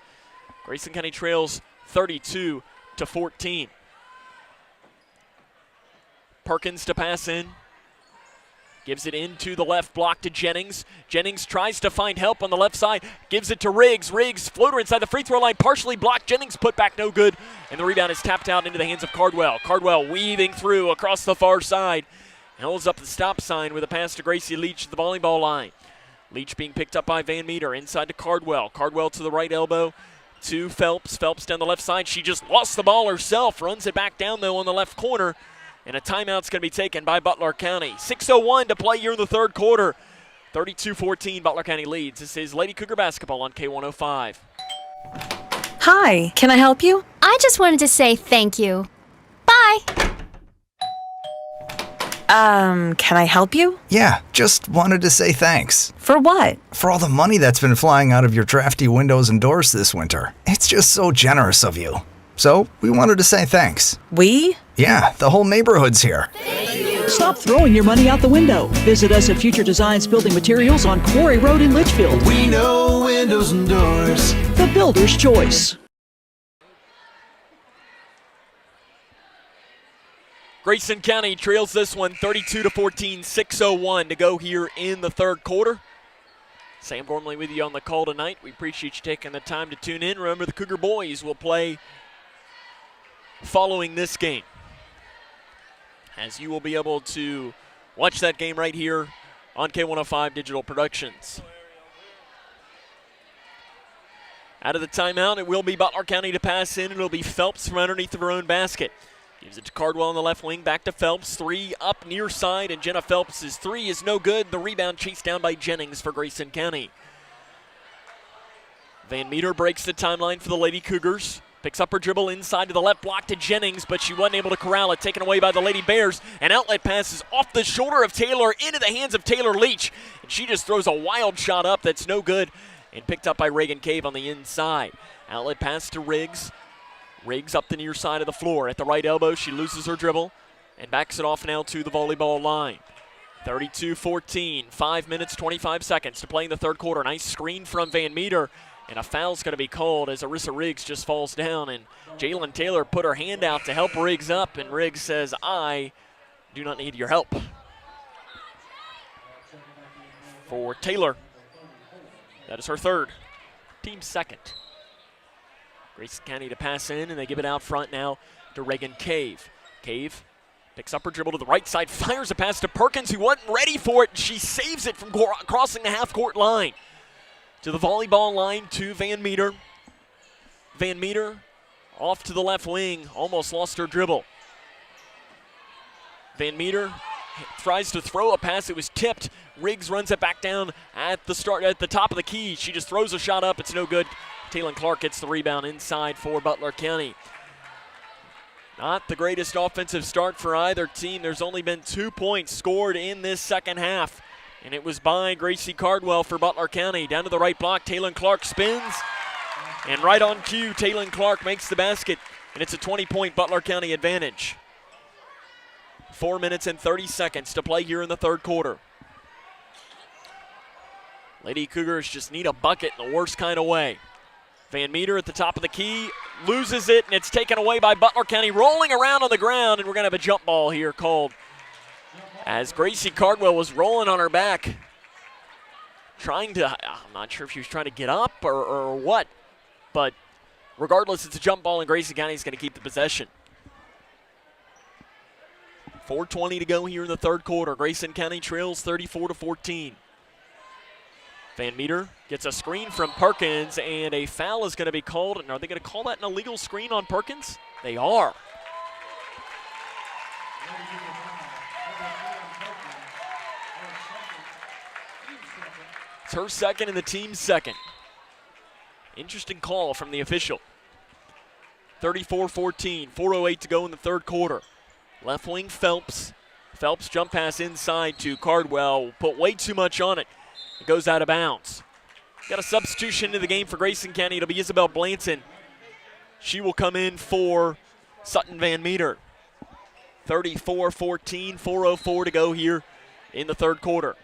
Grayson County trails 32-14. Perkins to pass in. Gives it into the left block to Jennings. Jennings tries to find help on the left side. Gives it to Riggs. Riggs, floater inside the free throw line, partially blocked. Jennings put back, no good. And the rebound is tapped out into the hands of Cardwell. Cardwell weaving through across the far side. Holds up the stop sign with a pass to Gracie Leach at the volleyball line. Leach being picked up by Van Meter. Inside to Cardwell. Cardwell to the right elbow to Phelps. Phelps down the left side. She just lost the ball herself. Runs it back down, though, on the left corner. And a timeout's going to be taken by Butler County. 6:01 to play here in the third quarter. 32-14, Butler County leads. This is Lady Cougar basketball on K105. Hi, can I help you? I just wanted to say thank you. Bye. Can I help you? Yeah, just wanted to say thanks. For what? For all the money that's been flying out of your drafty windows and doors this winter. It's just so generous of you. So, we wanted to say thanks. We? Yeah, the whole neighborhood's here. Stop throwing your money out the window. Visit us at Future Designs Building Materials on Quarry Road in Litchfield. We know windows and doors. The builder's choice. Grayson County trails this one 32-14, 6:01 to go here in the third quarter. Sam Gormley with you on the call tonight. We appreciate you taking the time to tune in. Remember, the Cougar boys will play following this game, as you will be able to watch that game right here on K105 Digital Productions. Out of the timeout, it will be Butler County to pass in. It'll be Phelps from underneath of her own basket. Gives it to Cardwell on the left wing, back to Phelps. 3 up near side, and Jenna Phelps' 3 is no good. The rebound chased down by Jennings for Grayson County. Van Meter breaks the timeline for the Lady Cougars. Picks up her dribble inside to the left block to Jennings, but she wasn't able to corral it. Taken away by the Lady Bears. An outlet pass is off the shoulder of Taylor into the hands of Taylor Leach. And she just throws a wild shot up that's no good, and picked up by Reagan Cave on the inside. Outlet pass to Riggs. Riggs up the near side of the floor. At the right elbow, she loses her dribble and backs it off now to the volleyball line. 32-14, 5 minutes, 25 seconds to play in the third quarter. Nice screen from Van Meter, and a foul's going to be called as Arissa Riggs just falls down, and Jalen Taylor put her hand out to help Riggs up, and Riggs says, I do not need your help. For Taylor, that is her third, team second. Grayson County to pass in, and they give it out front now to Reagan Cave. Cave picks up her dribble to the right side, fires a pass to Perkins, who wasn't ready for it. She saves it from crossing the half-court line. to the volleyball line to Van Meter. Van Meter off to the left wing, almost lost her dribble. Van Meter tries to throw a pass. It was tipped. Riggs runs it back down at the top of the key. She just throws a shot up. It's no good. Taylon Clark gets the rebound inside for Butler County. Not the greatest offensive start for either team. There's only been 2 points scored in this second half, and it was by Gracie Cardwell for Butler County. Down to the right block, Taylon Clark spins, and right on cue, Taylon Clark makes the basket, and it's a 20-point Butler County advantage. 4 minutes and 30 seconds to play here in the third quarter. Lady Cougars just need a bucket in the worst kind of way. Van Meter at the top of the key, loses it, and it's taken away by Butler County, rolling around on the ground, and we're going to have a jump ball here called as Gracie Cardwell was rolling on her back, trying to, I'm not sure if she was trying to get up or what, but regardless, it's a jump ball, and Grayson County is going to keep the possession. 4:20 to go here in the third quarter. Grayson County trails 34-14. Van Meter gets a screen from Perkins, and a foul is going to be called. And are they going to call that an illegal screen on Perkins? They are. It's her second and the team's second. Interesting call from the official. 34-14, 4:08 to go in the third quarter. Left wing Phelps. Phelps jump pass inside to Cardwell. Put way too much on it. It goes out of bounds. Got a substitution into the game for Grayson County. It'll be Isabel Blanton. She will come in for Sutton Van Meter. 34-14, 4:04 to go here in the third quarter.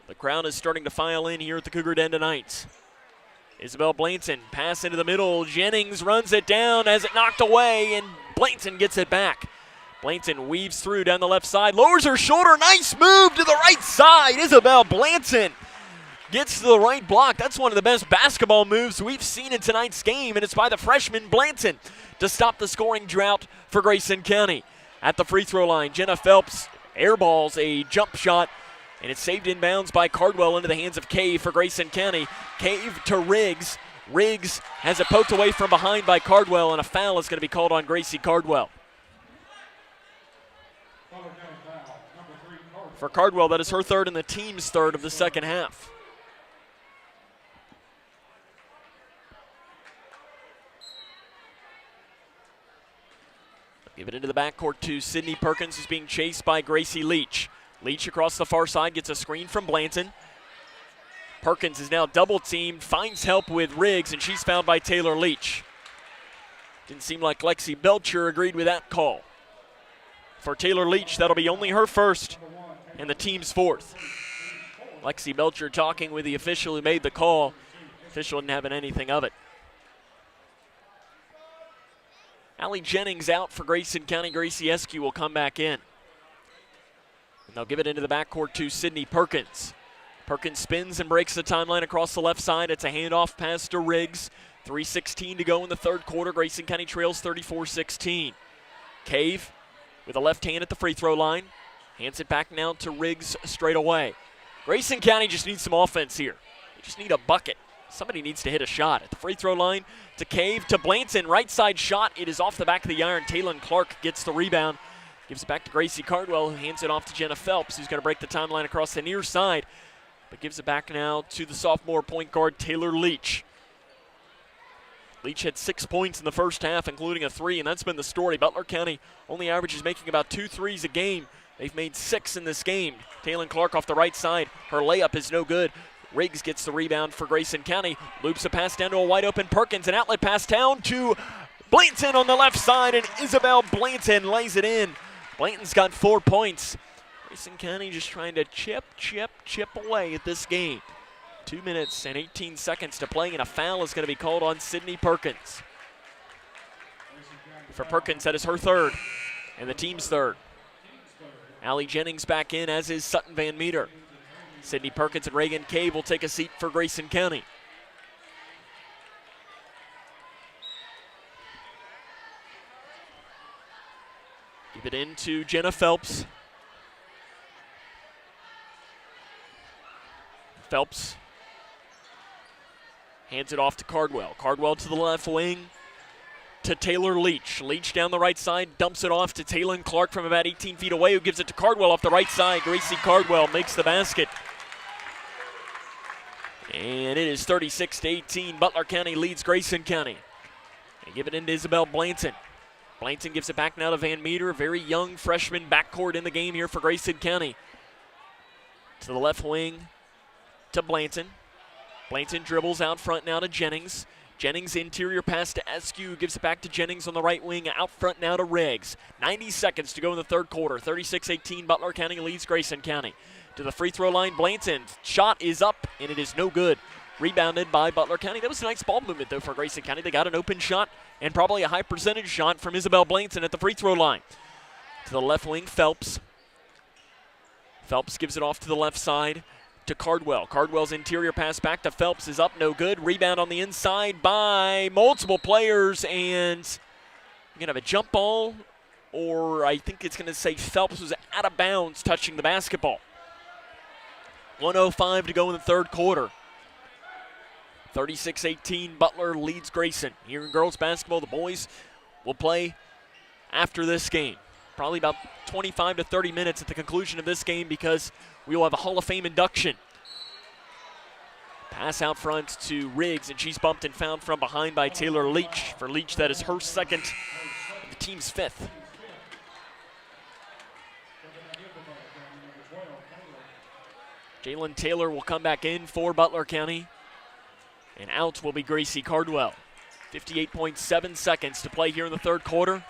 The crowd is starting to file in here at the Cougar Den tonight. Isabel Blanton, pass into the middle. Jennings runs it down, has it knocked away, and Blanton gets it back. Blanton weaves through down the left side, lowers her shoulder. Nice move to the right side. Isabel Blanton gets to the right block. That's one of the best basketball moves we've seen in tonight's game, and it's by the freshman Blanton to stop the scoring drought for Grayson County. At the free throw line, Jenna Phelps airballs a jump shot, and it's saved in bounds by Cardwell into the hands of Cave for Grayson County. Cave to Riggs. Riggs has it poked away from behind by Cardwell, and a foul is going to be called on Gracie Cardwell. For Cardwell, that is her third and the team's third of the second half. Give it into the backcourt to Sydney Perkins, who's being chased by Gracie Leach. Leach across the far side gets a screen from Blanton. Perkins is now double teamed, finds help with Riggs, and she's fouled by Taylor Leach. Didn't seem like Lexi Belcher agreed with that call. For Taylor Leach, that'll be only her first and the team's fourth. Lexi Belcher talking with the official who made the call. Official didn't have anything of it. Allie Jennings out for Grayson County. Gracie Eskew will come back in. And they'll give it into the backcourt to Sydney Perkins. Perkins spins and breaks the timeline across the left side. It's a handoff pass to Riggs. 3:16 to go in the third quarter. Grayson County trails 34-16. Cave with a left hand at the free throw line. Hands it back now to Riggs straight away. Grayson County just needs some offense here. They just need a bucket. Somebody needs to hit a shot. At the free throw line to Cave to Blanton. Right side shot. It is off the back of the iron. Taylon Clark gets the rebound. Gives it back to Gracie Cardwell, who hands it off to Jenna Phelps, who's going to break the timeline across the near side. But gives it back now to the sophomore point guard, Taylor Leach. Leach had 6 points in the first half, including a three, and that's been the story. Butler County only averages making about 2 threes a game. They've made 6 in this game. Taylon Clark off the right side. Her layup is no good. Riggs gets the rebound for Grayson County. Loops a pass down to a wide open Perkins. An outlet pass down to Blanton on the left side, and Isabel Blanton lays it in. Blanton's got 4 points. Grayson County just trying to chip away at this game. 2 minutes and 18 seconds to play, and a foul is going to be called on Sydney Perkins. For Perkins, that is her third and the team's third. Allie Jennings back in, as is Sutton Van Meter. Sydney Perkins and Reagan Cave will take a seat for Grayson County. Give it in to Jenna Phelps. Phelps Hands it off to Cardwell. Cardwell to the left wing to Taylor Leach. Leach down the right side, dumps it off to Taylon Clark from about 18 feet away, who gives it to Cardwell off the right side. Gracie Cardwell makes the basket. And it is 36-18. Butler County leads Grayson County. They give it into Isabel Blanton. Blanton gives it back now to Van Meter. Very young freshman backcourt in the game here for Grayson County. To the left wing to Blanton. Blanton dribbles out front now to Jennings. Jennings interior pass to Eskew, gives it back to Jennings on the right wing, out front now to Riggs. 90 seconds to go in the third quarter. 36-18, Butler County leads Grayson County. To the free throw line, Blanton. Shot is up, and it is no good. Rebounded by Butler County. That was a nice ball movement, though, for Grayson County. They got an open shot and probably a high percentage shot from Isabel Blanton at the free throw line. To the left wing, Phelps. Phelps gives it off to the left side to Cardwell. Cardwell's interior pass back to Phelps is up, no good. Rebound on the inside by multiple players, and you're going to have a jump ball, or I think it's going to say Phelps was out of bounds touching the basketball. 1:05 to go in the third quarter. 36-18, Butler leads Grayson. Here in girls basketball, the boys will play after this game. Probably about 25 to 30 minutes at the conclusion of this game, because we will have a Hall of Fame induction. Pass out front to Riggs, and she's bumped and fouled from behind by Taylor Leach. For Leach, that is her second, and the team's fifth. Jalen Taylor will come back in for Butler County, and out will be Gracie Cardwell. 58.7 seconds to play here in the third quarter.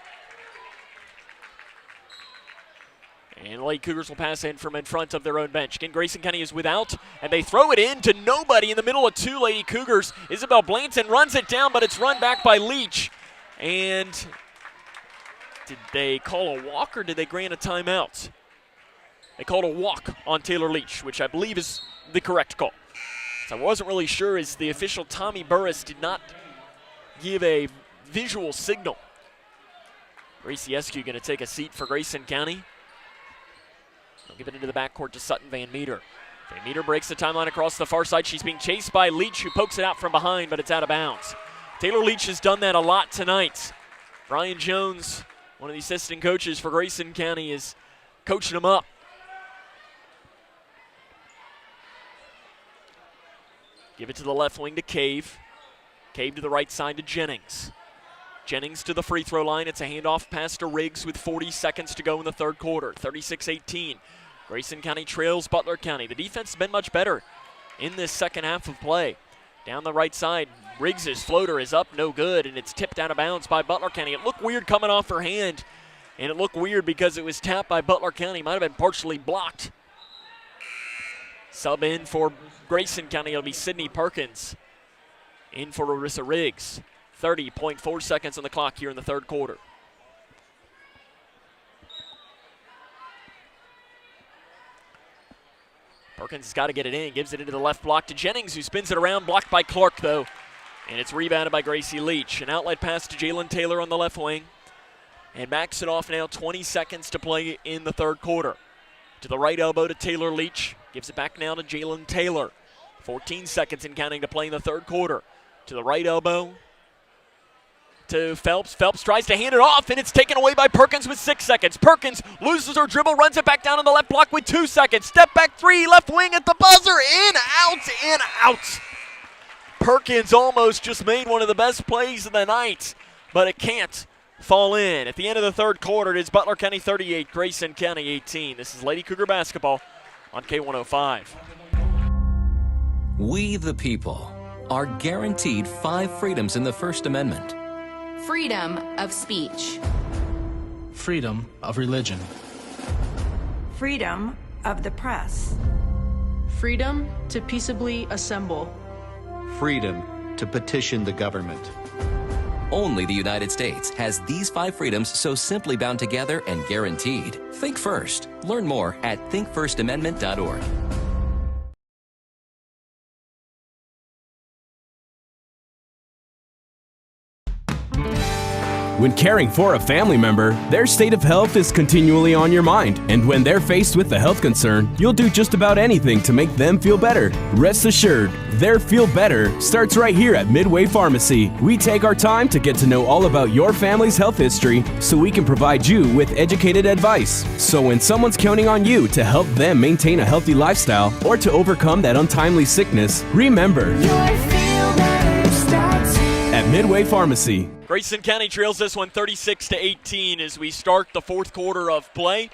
And the Lady Cougars will pass in from in front of their own bench. Again, Grayson County is without, and they throw it in to nobody in the middle of two Lady Cougars. Isabel Blanton runs it down, but it's run back by Leach. And did they call a walk, or did they grant a timeout? They called a walk on Taylor Leach, which I believe is the correct call. So I wasn't really sure, as the official Tommy Burris did not give a visual signal. Gracie Eskew going to take a seat for Grayson County. They'll give it into the backcourt to Sutton Van Meter. Van Meter breaks the timeline across the far side. She's being chased by Leach, who pokes it out from behind, but it's out of bounds. Taylor Leach has done that a lot tonight. Brian Jones, one of the assistant coaches for Grayson County, is coaching them up. Give it to the left wing to Cave. Cave to the right side to Jennings. Jennings to the free throw line. It's a handoff pass to Riggs with 40 seconds to go in the third quarter. 36-18. Grayson County trails Butler County. The defense has been much better in this second half of play. Down the right side, Riggs' floater is up, no good, and it's tipped out of bounds by Butler County. It looked weird coming off her hand, and it looked weird because it was tapped by Butler County. Might have been partially blocked. Sub in for Grayson County, it'll be Sydney Perkins. In for Arissa Riggs. 30.4 seconds on the clock here in the third quarter. Perkins has got to get it in, gives it into the left block to Jennings, who spins it around, blocked by Clark though. And it's rebounded by Gracie Leach. An outlet pass to Jalen Taylor on the left wing. And backs it off now, 20 seconds to play in the third quarter. To the right elbow to Taylor Leach. Gives it back now to Jalen Taylor. 14 seconds and counting to play in the third quarter. To the right elbow to Phelps. Phelps tries to hand it off, and it's taken away by Perkins with 6 seconds. Perkins loses her dribble, runs it back down on the left block with 2 seconds. Step back three, left wing at the buzzer. In, out. Perkins almost just made one of the best plays of the night, but it can't fall in. At the end of the third quarter, it is Butler County 38, Grayson County 18. This is Lady Cougar basketball on K105. We, the people, are guaranteed 5 freedoms in the First Amendment. Freedom of speech. Freedom of religion. Freedom of the press. Freedom to peaceably assemble. Freedom to petition the government. Only the United States has these 5 freedoms so simply bound together and guaranteed. Think first. Learn more at thinkfirstamendment.org. When caring for a family member, their state of health is continually on your mind. And when they're faced with a health concern, you'll do just about anything to make them feel better. Rest assured, their feel better starts right here at Midway Pharmacy. We take our time to get to know all about your family's health history so we can provide you with educated advice. So when someone's counting on you to help them maintain a healthy lifestyle or to overcome that untimely sickness, remember, at Midway Pharmacy. Grayson County trails this one 36-18 as we start the fourth quarter of play.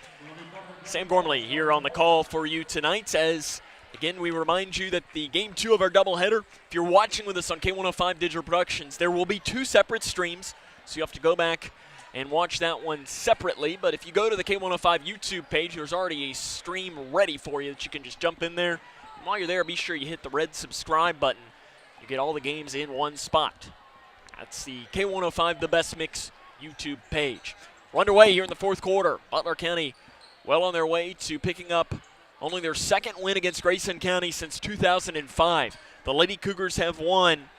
Sam Gormley here on the call for you tonight as, again, we remind you that the game 2 of our doubleheader, if you're watching with us on K105 Digital Productions, there will be 2 separate streams, so you have to go back and watch that one separately. But if you go to the K105 YouTube page, there's already a stream ready for you that you can just jump in there. And while you're there, be sure you hit the red subscribe button. You get all the games in one spot. That's the K105 The Best Mix YouTube page. We're underway here in the fourth quarter. Butler County well on their way to picking up only their second win against Grayson County since 2005. The Lady Cougars have won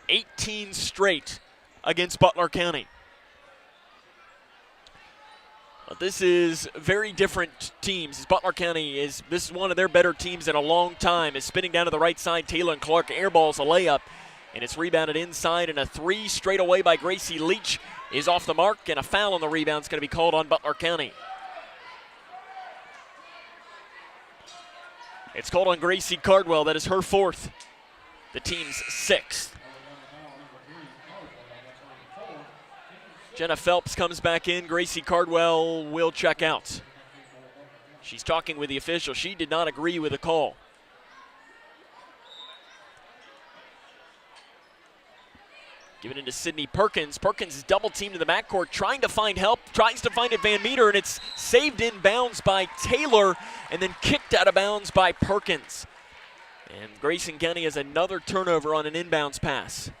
18 straight against Butler County. But this is very different teams. Butler County this is one of their better teams in a long time. Is spinning down to the right side. Taylor Clark airballs a layup. And it's rebounded inside, and a 3 straight away by Gracie Leach is off the mark, and a foul on the rebound is going to be called on Butler County. It's called on Gracie Cardwell. That is her 4th, the team's 6th. Jenna Phelps comes back in. Gracie Cardwell will check out. She's talking with the official. She did not agree with the call. Give it into Sydney Perkins. Perkins is double teamed in the backcourt, trying to find help, tries to find it Van Meter, and it's saved in bounds by Taylor and then kicked out of bounds by Perkins. And Grayson County has another turnover on an inbounds pass.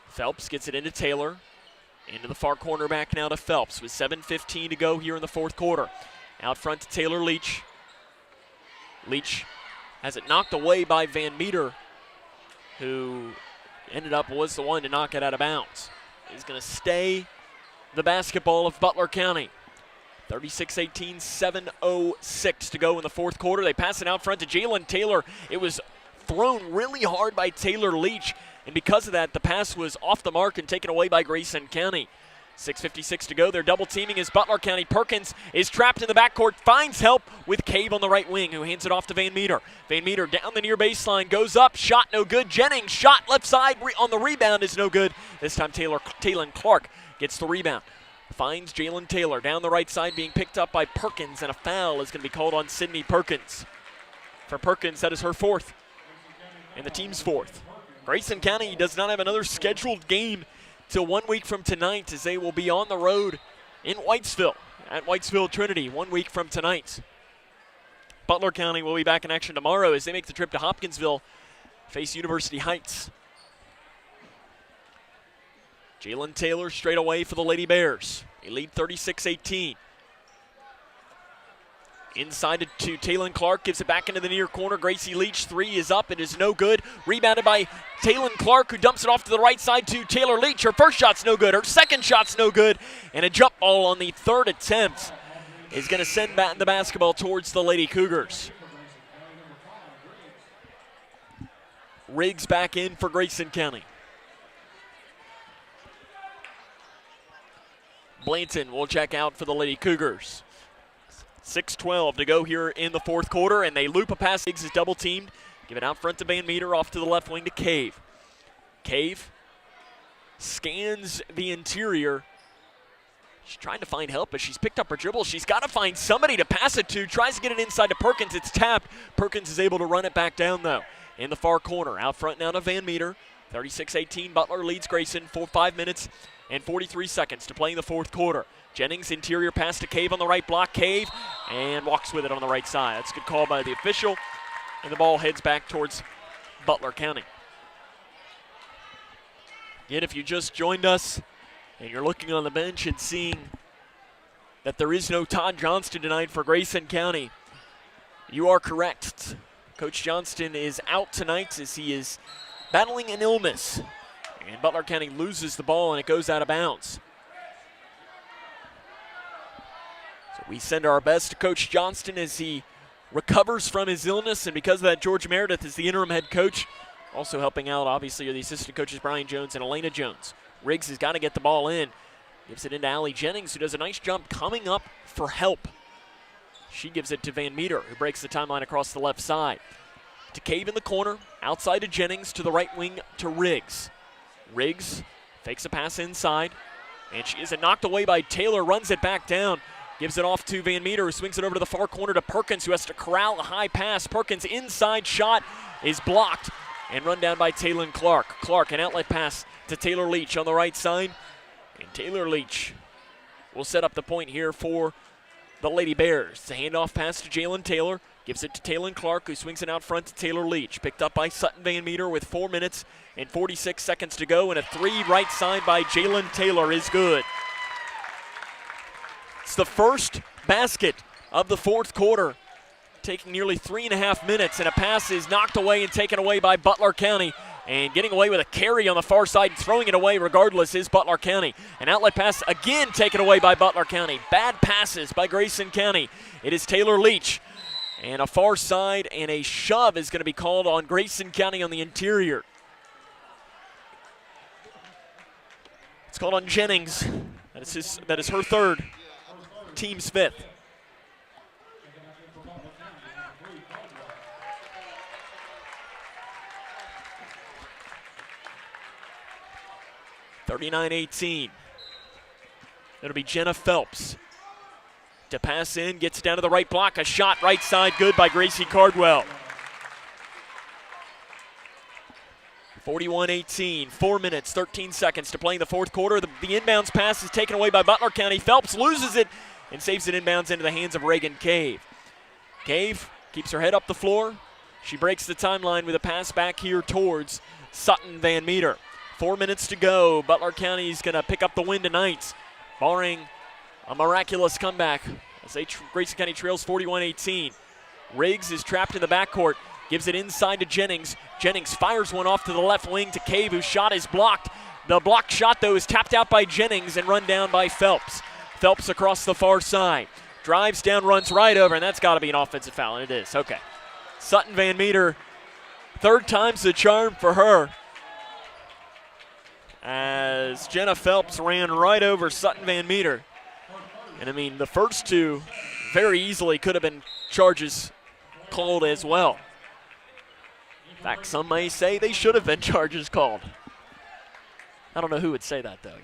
Phelps gets it into Taylor. Into the far corner, back now to Phelps with 7:15 to go here in the fourth quarter. Out front to Taylor Leach. Leach has it knocked away by Van Meter, who was the one to knock it out of bounds. He's going to stay the basketball of Butler County. 36-18, 7:06 to go in the fourth quarter. They pass it out front to Jalen Taylor. It was thrown really hard by Taylor Leach, and because of that, the pass was off the mark and taken away by Grayson County. 6:56 to go. They're double teaming as Butler County. Perkins is trapped in the backcourt, finds help with Cave on the right wing, who hands it off to Van Meter. Van Meter down the near baseline, goes up, shot no good. Jennings shot left side on the rebound is no good. This time Taylor Clark gets the rebound. Finds Jalen Taylor down the right side, being picked up by Perkins, and a foul is going to be called on Sydney Perkins. For Perkins, that is her 4th, and the team's 4th. Grayson County does not have another scheduled game till 1 week from tonight, as they will be on the road in Whitesville, at Whitesville Trinity 1 week from tonight. Butler County will be back in action tomorrow as they make the trip to Hopkinsville, face University Heights. Jalen Taylor straight away for the Lady Bears. They lead 36-18. Inside to Taylor Clark, gives it back into the near corner. Gracie Leach, 3 is up, it is no good. Rebounded by Taylor Clark, who dumps it off to the right side to Taylor Leach. Her first shot's no good, her second shot's no good, and a jump ball on the 3rd attempt is going to send back the basketball towards the Lady Cougars. Riggs back in for Grayson County. Blanton will check out for the Lady Cougars. 6:12 to go here in the fourth quarter, and they loop a pass. Riggs is double teamed. Give it out front to Van Meter, off to the left wing to Cave. Cave scans the interior. She's trying to find help, but she's picked up her dribble. She's got to find somebody to pass it to. Tries to get it inside to Perkins. It's tapped. Perkins is able to run it back down, though. In the far corner, out front now to Van Meter. 36-18, Butler leads Grayson for 5 minutes and 43 seconds to play in the fourth quarter. Jennings, interior pass to Cave on the right block. Cave, and walks with it on the right side. That's a good call by the official, and the ball heads back towards Butler County. Again, if you just joined us and you're looking on the bench and seeing that there is no Todd Johnston tonight for Grayson County, you are correct. Coach Johnston is out tonight as he is battling an illness. And Butler County loses the ball and it goes out of bounds. So we send our best to Coach Johnston as he recovers from his illness, and because of that, George Meredith is the interim head coach. Also helping out, obviously, are the assistant coaches Brian Jones and Elena Jones. Riggs has got to get the ball in. Gives it into Allie Jennings, who does a nice jump coming up for help. She gives it to Van Meter, who breaks the timeline across the left side. To Cave in the corner, outside to Jennings, to the right wing to Riggs. Riggs fakes a pass inside, and she isn't knocked away by Taylor, runs it back down. Gives it off to Van Meter, who swings it over to the far corner to Perkins, who has to corral a high pass. Perkins' inside shot is blocked and run down by Taylor Clark. Clark, an outlet pass to Taylor Leach on the right side. And Taylor Leach will set up the point here for the Lady Bears. It's a handoff pass to Jalen Taylor. Gives it to Taylor Clark, who swings it out front to Taylor Leach. Picked up by Sutton Van Meter with 4 minutes and 46 seconds to go. And a three right side by Jalen Taylor is good. It's the first basket of the fourth quarter, taking nearly 3.5 minutes, and a pass is knocked away and taken away by Butler County. And getting away with a carry on the far side and throwing it away regardless is Butler County. An outlet pass again taken away by Butler County. Bad passes by Grayson County. It is Taylor Leach. And a far side and a shove is going to be called on Grayson County on the interior. It's called on Jennings. That is her third. Team's fifth. (39-18). It'll be Jenna Phelps to pass in, gets down to the right block, a shot right side, good by Gracie Cardwell. 41-18, 4 minutes, 13 seconds to play in the fourth quarter. The inbounds pass is taken away by Butler County. Phelps loses it and saves it inbounds into the hands of Reagan Cave. Cave keeps her head up the floor. She breaks the timeline with a pass back here towards Sutton Van Meter. 4 minutes to go. Butler County is going to pick up the win tonight, barring a miraculous comeback as Grayson County trails 41-18. Riggs is trapped in the backcourt. Gives it inside to Jennings. Jennings fires one off to the left wing to Cave, whose shot is blocked. The blocked shot, though, is tapped out by Jennings and run down by Phelps. Phelps across the far side. Drives down, runs right over, and that's got to be an offensive foul, and it is. Okay. Sutton Van Meter, third time's the charm for her, as Jenna Phelps ran right over Sutton Van Meter. And, I mean, the first two very easily could have been charges called as well. In fact, some may say they should have been charges called. I don't know who would say that, though.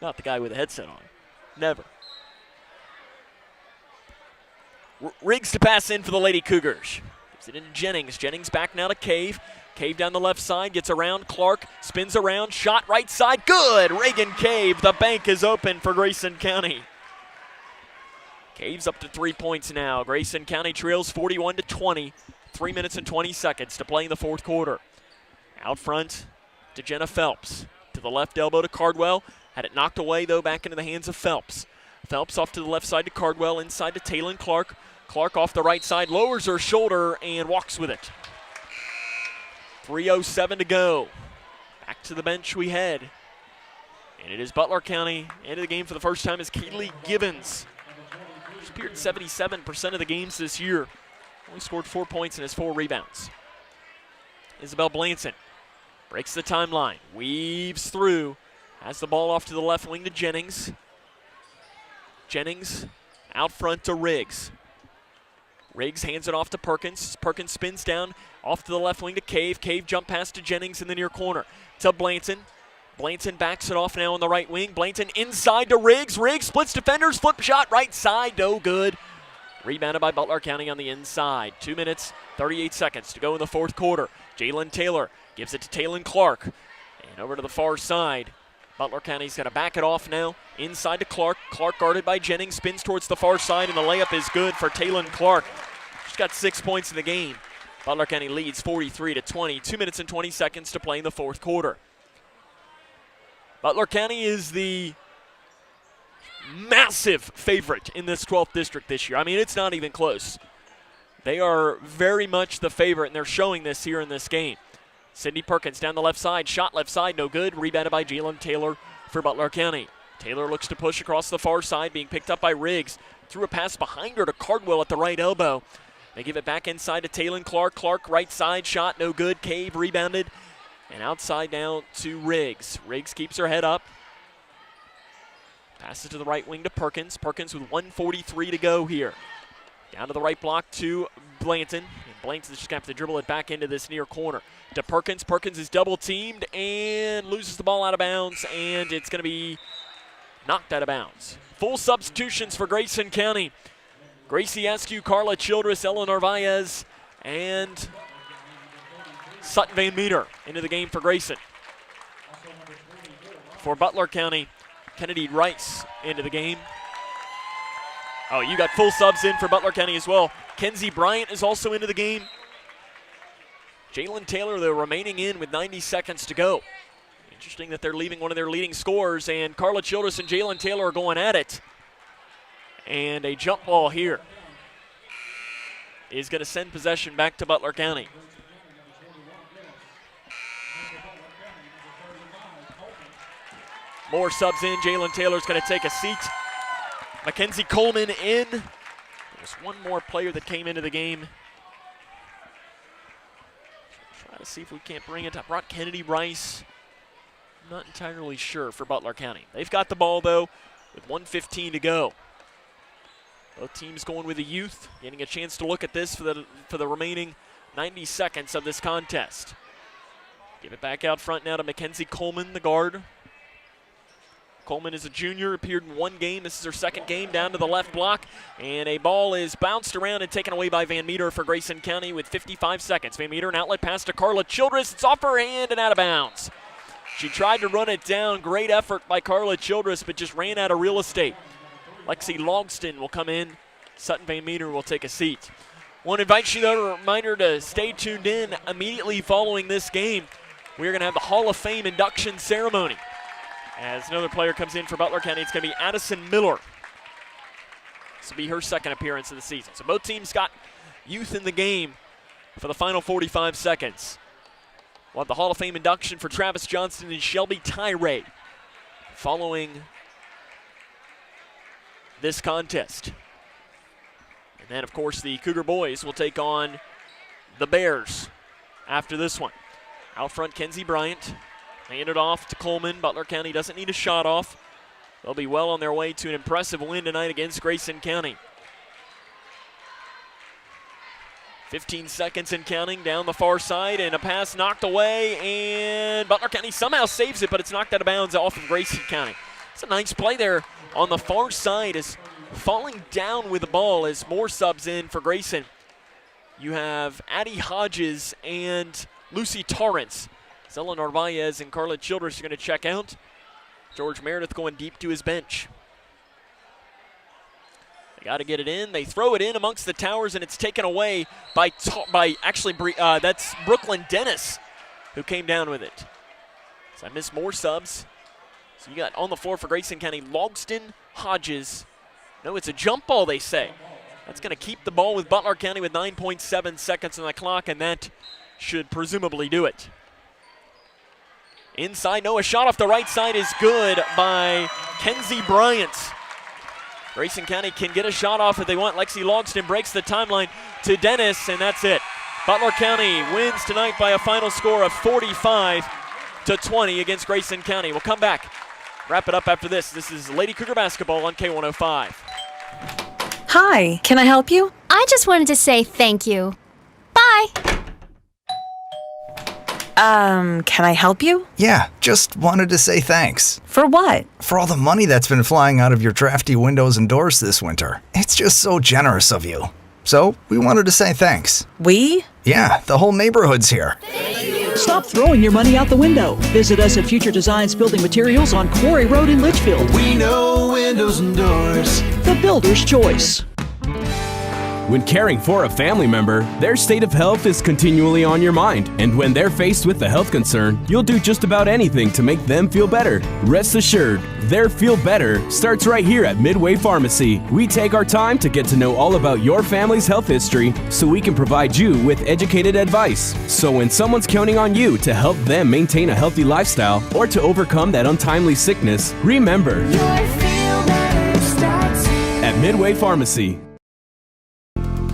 Not the guy with a headset on. Never. Riggs to pass in for the Lady Cougars. Gives it into Jennings. Jennings back now to Cave. Cave down the left side, gets around Clark, spins around, shot right side, good! Reagan Cave, the bank is open for Grayson County. Cave's up to 3 points now. Grayson County trails 41-20. 3 minutes and 20 seconds to play in the fourth quarter. Out front to Jenna Phelps. To the left elbow to Cardwell. Had it knocked away, though, back into the hands of Phelps. Phelps off to the left side to Cardwell, inside to Taylor Clark. Clark off the right side, lowers her shoulder and walks with it. 3:07 to go. Back to the bench we head. And it is Butler County into the game for the first time as Kaylee Gibbons. She's appeared in 77% of the games this year. Only scored 4 points and has 4 rebounds. Isabel Blanson breaks the timeline, weaves through, has the ball off to the left wing to Jennings. Jennings out front to Riggs. Riggs hands it off to Perkins. Perkins spins down, off to the left wing to Cave. Cave jump pass to Jennings in the near corner. To Blanton. Blanton backs it off now on the right wing. Blanton inside to Riggs. Riggs splits defenders, flip shot right side, no good. Rebounded by Butler County on the inside. 2 minutes, 38 seconds to go in the fourth quarter. Jalen Taylor gives it to Taylor Clark. And over to the far side. Butler County's going to back it off now. Inside to Clark. Clark guarded by Jennings. Spins towards the far side, and the layup is good for Taylor Clark. She's got 6 points in the game. Butler County leads 43-20. 2 minutes and 20 seconds to play in the fourth quarter. Butler County is the massive favorite in this 12th district this year. I mean, it's not even close. They are very much the favorite, and they're showing this here in this game. Sydney Perkins down the left side. Shot left side, no good. Rebounded by Jalen Taylor for Butler County. Taylor looks to push across the far side, being picked up by Riggs. Threw a pass behind her to Cardwell at the right elbow. They give it back inside to Taylon Clark. Clark right side, shot no good. Cave rebounded. And outside down to Riggs. Riggs keeps her head up. Passes to the right wing to Perkins. Perkins with 1:43 to go here. Down to the right block to Blanton. And Blanton's just going to have to dribble it back into this near corner. To Perkins. Perkins is double teamed and loses the ball out of bounds. And it's going to be knocked out of bounds. Full substitutions for Grayson County. Gracie Askew, Carla Childress, Ella Narvaez, and Sutton Van Meter into the game for Grayson. For Butler County, Kennedy Rice into the game. Oh, you got full subs in for Butler County as well. Kenzie Bryant is also into the game. Jalen Taylor, though, remaining in with 90 seconds to go. Interesting that they're leaving one of their leading scorers, and Carla Childress and Jalen Taylor are going at it. And a jump ball here is going to send possession back to Butler County. More subs in. Jalen Taylor's going to take a seat. Mackenzie Coleman in. There's one more player that came into the game. Try to see if we can't bring it up. Brought Kennedy Rice. Not entirely sure for Butler County. They've got the ball, though, with 1:15 to go. Both teams going with the youth, getting a chance to look at this for the remaining 90 seconds of this contest. Give it back out front now to Mackenzie Coleman, the guard. Coleman is a junior, appeared in one game. This is her second game, down to the left block. And a ball is bounced around and taken away by Van Meter for Grayson County with 55 seconds. Van Meter, an outlet pass to Carla Childress. It's off her hand and out of bounds. She tried to run it down. Great effort by Carla Childress, but just ran out of real estate. Lexi Logston will come in. Sutton Van Meter will take a seat. Want to invite you, though, a reminder to stay tuned in. Immediately following this game, we're going to have the Hall of Fame induction ceremony. As another player comes in for Butler County, it's going to be Addison Miller. This will be her second appearance of the season. So both teams got youth in the game for the final 45 seconds. We'll have the Hall of Fame induction for Travis Johnston and Shelby Tyree following this contest. And then, of course, the Cougar boys will take on the Bears after this one. Out front, Kenzie Bryant. Hand it off to Coleman. Butler County doesn't need a shot off. They'll be well on their way to an impressive win tonight against Grayson County. 15 seconds and counting down the far side, and a pass knocked away, and Butler County somehow saves it, but it's knocked out of bounds off of Grayson County. It's a nice play there on the far side, is falling down with the ball as more subs in for Grayson. You have Addie Hodges and Lucy Torrance. Zella Narvaez and Carla Childress are going to check out. George Meredith going deep to his bench. They got to get it in. They throw it in amongst the towers, and it's taken away by that's Brooklyn Dennis who came down with it. So I missed more subs. So you got on the floor for Grayson County, Logston, Hodges. No, it's a jump ball, they say. That's going to keep the ball with Butler County with 9.7 seconds on the clock, and that should presumably do it. Inside, no, a shot off the right side is good by Kenzie Bryant. Grayson County can get a shot off if they want. Lexi Logston breaks the timeline to Dennis, and that's it. Butler County wins tonight by a final score of 45-20 against Grayson County. We'll come back, wrap it up after this. This is Lady Cougar Basketball on K105. Hi, can I help you? I just wanted to say thank you. Bye. Can I help you? Yeah, just wanted to say thanks. For what? For all the money that's been flying out of your drafty windows and doors this winter. It's just so generous of you. So, we wanted to say thanks. We? Yeah, the whole neighborhood's here. Stop throwing your money out the window. Visit us at Future Designs Building Materials on Quarry Road in Litchfield. We know windows and doors. The builder's choice. When caring for a family member, their state of health is continually on your mind, and when they're faced with a health concern, you'll do just about anything to make them feel better. Rest assured, their feel better starts right here at Midway Pharmacy. We take our time to get to know all about your family's health history so we can provide you with educated advice. So when someone's counting on you to help them maintain a healthy lifestyle or to overcome that untimely sickness, remember, at Midway Pharmacy.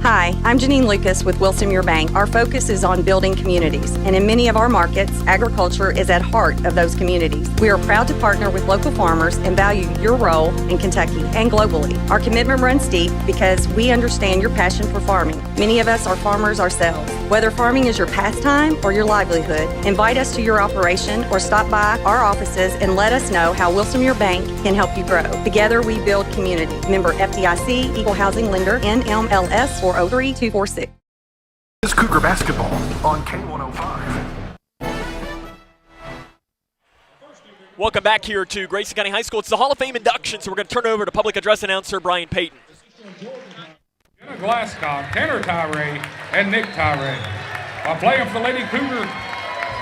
Hi, I'm Janine Lucas with Wilson Muir Bank. Our focus is on building communities, and in many of our markets, agriculture is at heart of those communities. We are proud to partner with local farmers and value your role in Kentucky and globally. Our commitment runs deep because we understand your passion for farming. Many of us are farmers ourselves. Whether farming is your pastime or your livelihood, invite us to your operation or stop by our offices and let us know how Wilson Muir Bank can help you grow. Together we build community. Member FDIC, Equal Housing Lender, NMLS 403246. This is Cougar basketball on K105. Welcome back here to Grayson County High School. It's the Hall of Fame induction, so we're going to turn it over to public address announcer Brian Payton. Jenna Glasscock, Tanner Tyree, and Nick Tyree. While playing for the Lady Cougar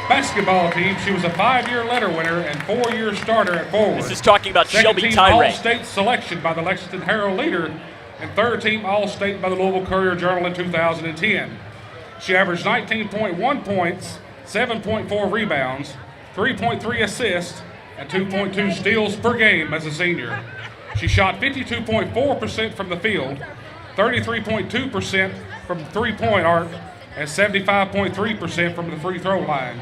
basketball team, she was a 5-year letter winner and 4-year starter at forward. This is talking about Shelby Second-team Tyree. All-State selection by the Lexington Herald Leader and third-team All-State by the Louisville Courier-Journal in 2010. She averaged 19.1 points, 7.4 rebounds, 3.3 assists, and 2.2 steals per game as a senior. She shot 52.4% from the field, 33.2% from the three-point arc, and 75.3% from the free throw line.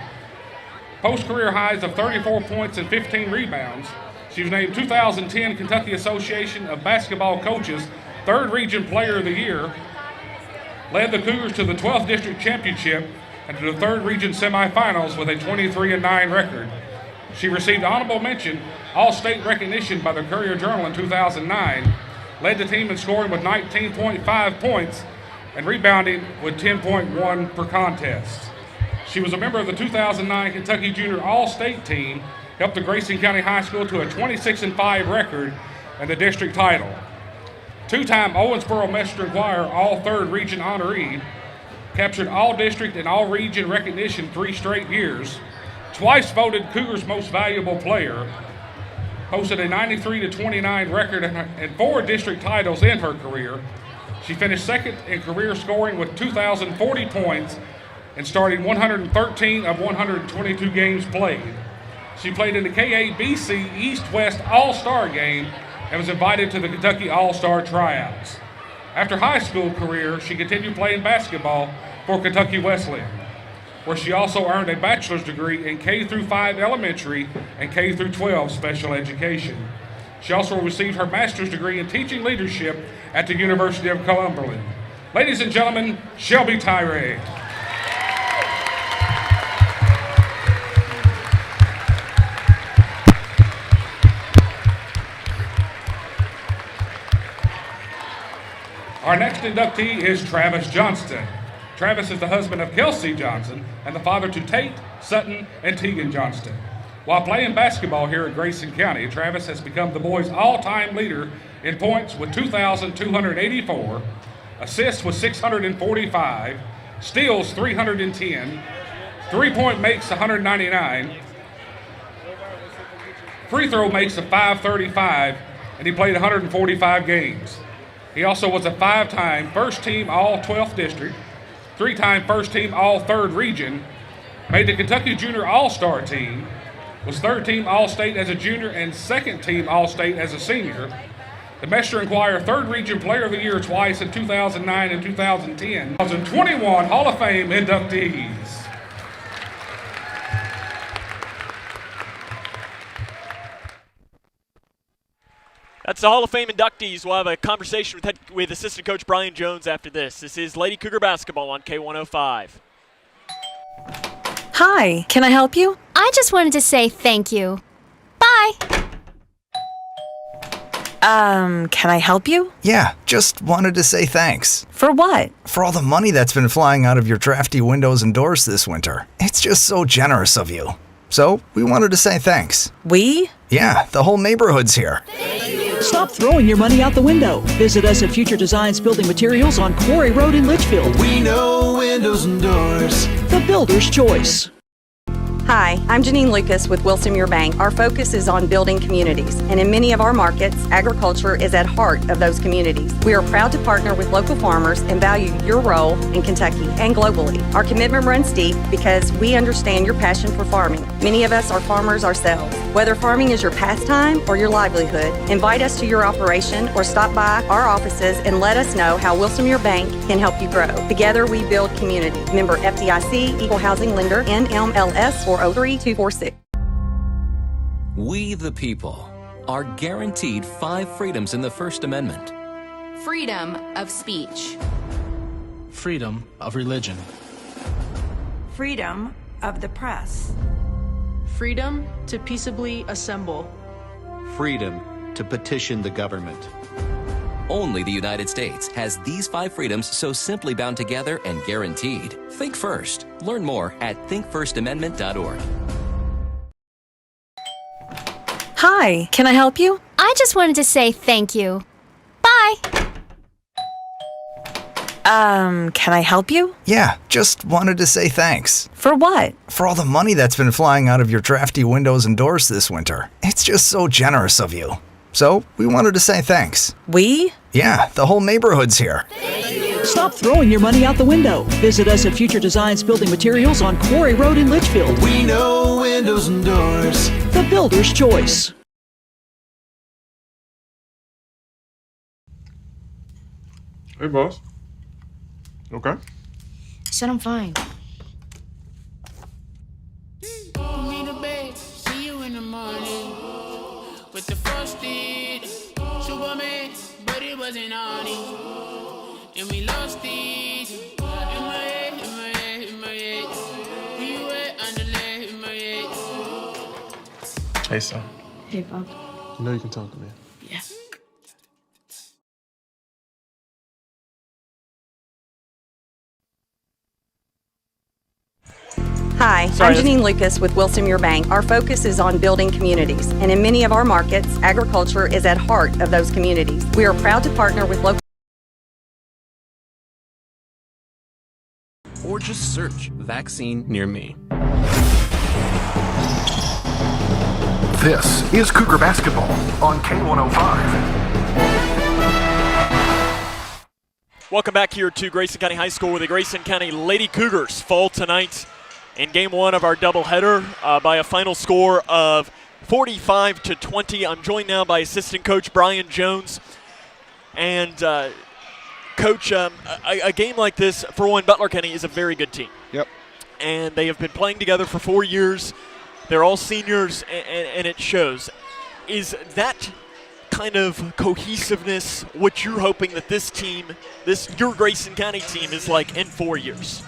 Post-career highs of 34 points and 15 rebounds. She was named 2010 Kentucky Association of Basketball Coaches Third Region Player of the Year, led the Cougars to the 12th District Championship and to the Third Region Semifinals with a 23-9 record. She received honorable mention, All-State recognition by the Courier-Journal in 2009, led the team in scoring with 19.5 points and rebounding with 10.1 per contest. She was a member of the 2009 Kentucky Junior All-State team, helped the Grayson County High School to a 26-5 record and the district title. Two-time Owensboro Messenger Choir All-Third Region honoree, captured All-District and All-Region recognition 3 straight years, twice voted Cougars Most Valuable Player, posted a 93-29 record and 4 district titles in her career. She finished second in career scoring with 2,040 points and starting 113 of 122 games played. She played in the KABC East-West All-Star Game and was invited to the Kentucky All-Star Tryouts. After high school career, she continued playing basketball for Kentucky Wesleyan, where she also earned a bachelor's degree in K-5 elementary and K-12 special education. She also received her master's degree in teaching leadership at the University of Cumberland. Ladies and gentlemen, Shelby Tyree. Our next inductee is Travis Johnston. Travis is the husband of Kelsey Johnston and the father to Tate, Sutton, and Tegan Johnston. While playing basketball here at Grayson County, Travis has become the boys' all-time leader in points with 2,284, assists with 645, steals 310, three-point makes 199, free throw makes of 535, and he played 145 games. He also was a 5-time first-team All-12th District, 3-time first-team All-3rd Region, made the Kentucky Junior All-Star team, was third-team All-State as a junior and second-team All-State as a senior, the Messenger Choir Third Region Player of the Year twice in 2009 and 2010, 2021 Hall of Fame inductees. That's the Hall of Fame inductees. We'll have a conversation with assistant coach Brian Jones after this. This is Lady Cougar basketball on K105. Hi, can I help you? I just wanted to say thank you. Bye. Can I help you? Yeah, just wanted to say thanks. For what? For all the money that's been flying out of your drafty windows and doors this winter. It's just so generous of you. So, we wanted to say thanks. We? Yeah, the whole neighborhood's here. Thank you. Stop throwing your money out the window. Visit us at Future Designs Building Materials on Quarry Road in Litchfield. We know windows and doors. The builder's choice. Hi, I'm Janine Lucas with Wilson Muir Bank. Our focus is on building communities, and in many of our markets, agriculture is at heart of those communities. We are proud to partner with local farmers and value your role in Kentucky and globally. Our commitment runs deep because we understand your passion for farming. Many of us are farmers ourselves. Whether farming is your pastime or your livelihood, invite us to your operation or stop by our offices and let us know how Wilson Muir Bank can help you grow. Together we build community. Member FDIC, Equal Housing Lender, NMLS 403246. We the people are guaranteed 5 freedoms in the First Amendment. Freedom of speech. Freedom of religion. Freedom of the press. Freedom to peaceably assemble. Freedom to petition the government. Only the United States has these 5 freedoms so simply bound together and guaranteed. Think first. Learn more at thinkfirstamendment.org. Hi, can I help you? I just wanted to say thank you. Bye. Can I help you? Yeah, just wanted to say thanks. For what? For all the money that's been flying out of your drafty windows and doors this winter. It's just so generous of you. So, we wanted to say thanks. We? Yeah, the whole neighborhood's here. Stop throwing your money out the window. Visit us at Future Designs Building Materials on Quarry Road in Litchfield. We know windows and doors. The builder's choice. Hey, boss. Okay. Said I'm fine. See you in the morning with the frosted Superman, but it wasn't on it, and we lost it. In my head, in my head, in my head. Where you at? Underlay in my head. Hey, son. Hey, Bob. You know you can talk to me. Yeah. Hi, I'm Janine Lucas with Wilson Muir Bank. Our focus is on building communities, and in many of our markets, agriculture is at heart of those communities. We are proud to partner with local Or just search vaccine near me. This is Cougar Basketball on K105. Welcome back here to Grayson County High School, where the Grayson County Lady Cougars fall tonight in Game 1 of our doubleheader by a final score of 45-20. I'm joined now by assistant coach Brian Jones. And coach, a game like this, for one, Butler County is a very good team. Yep. And they have been playing together for 4 years. They're all seniors, and it shows. Is that kind of cohesiveness what you're hoping that this team, your Grayson County team, is like in 4 years?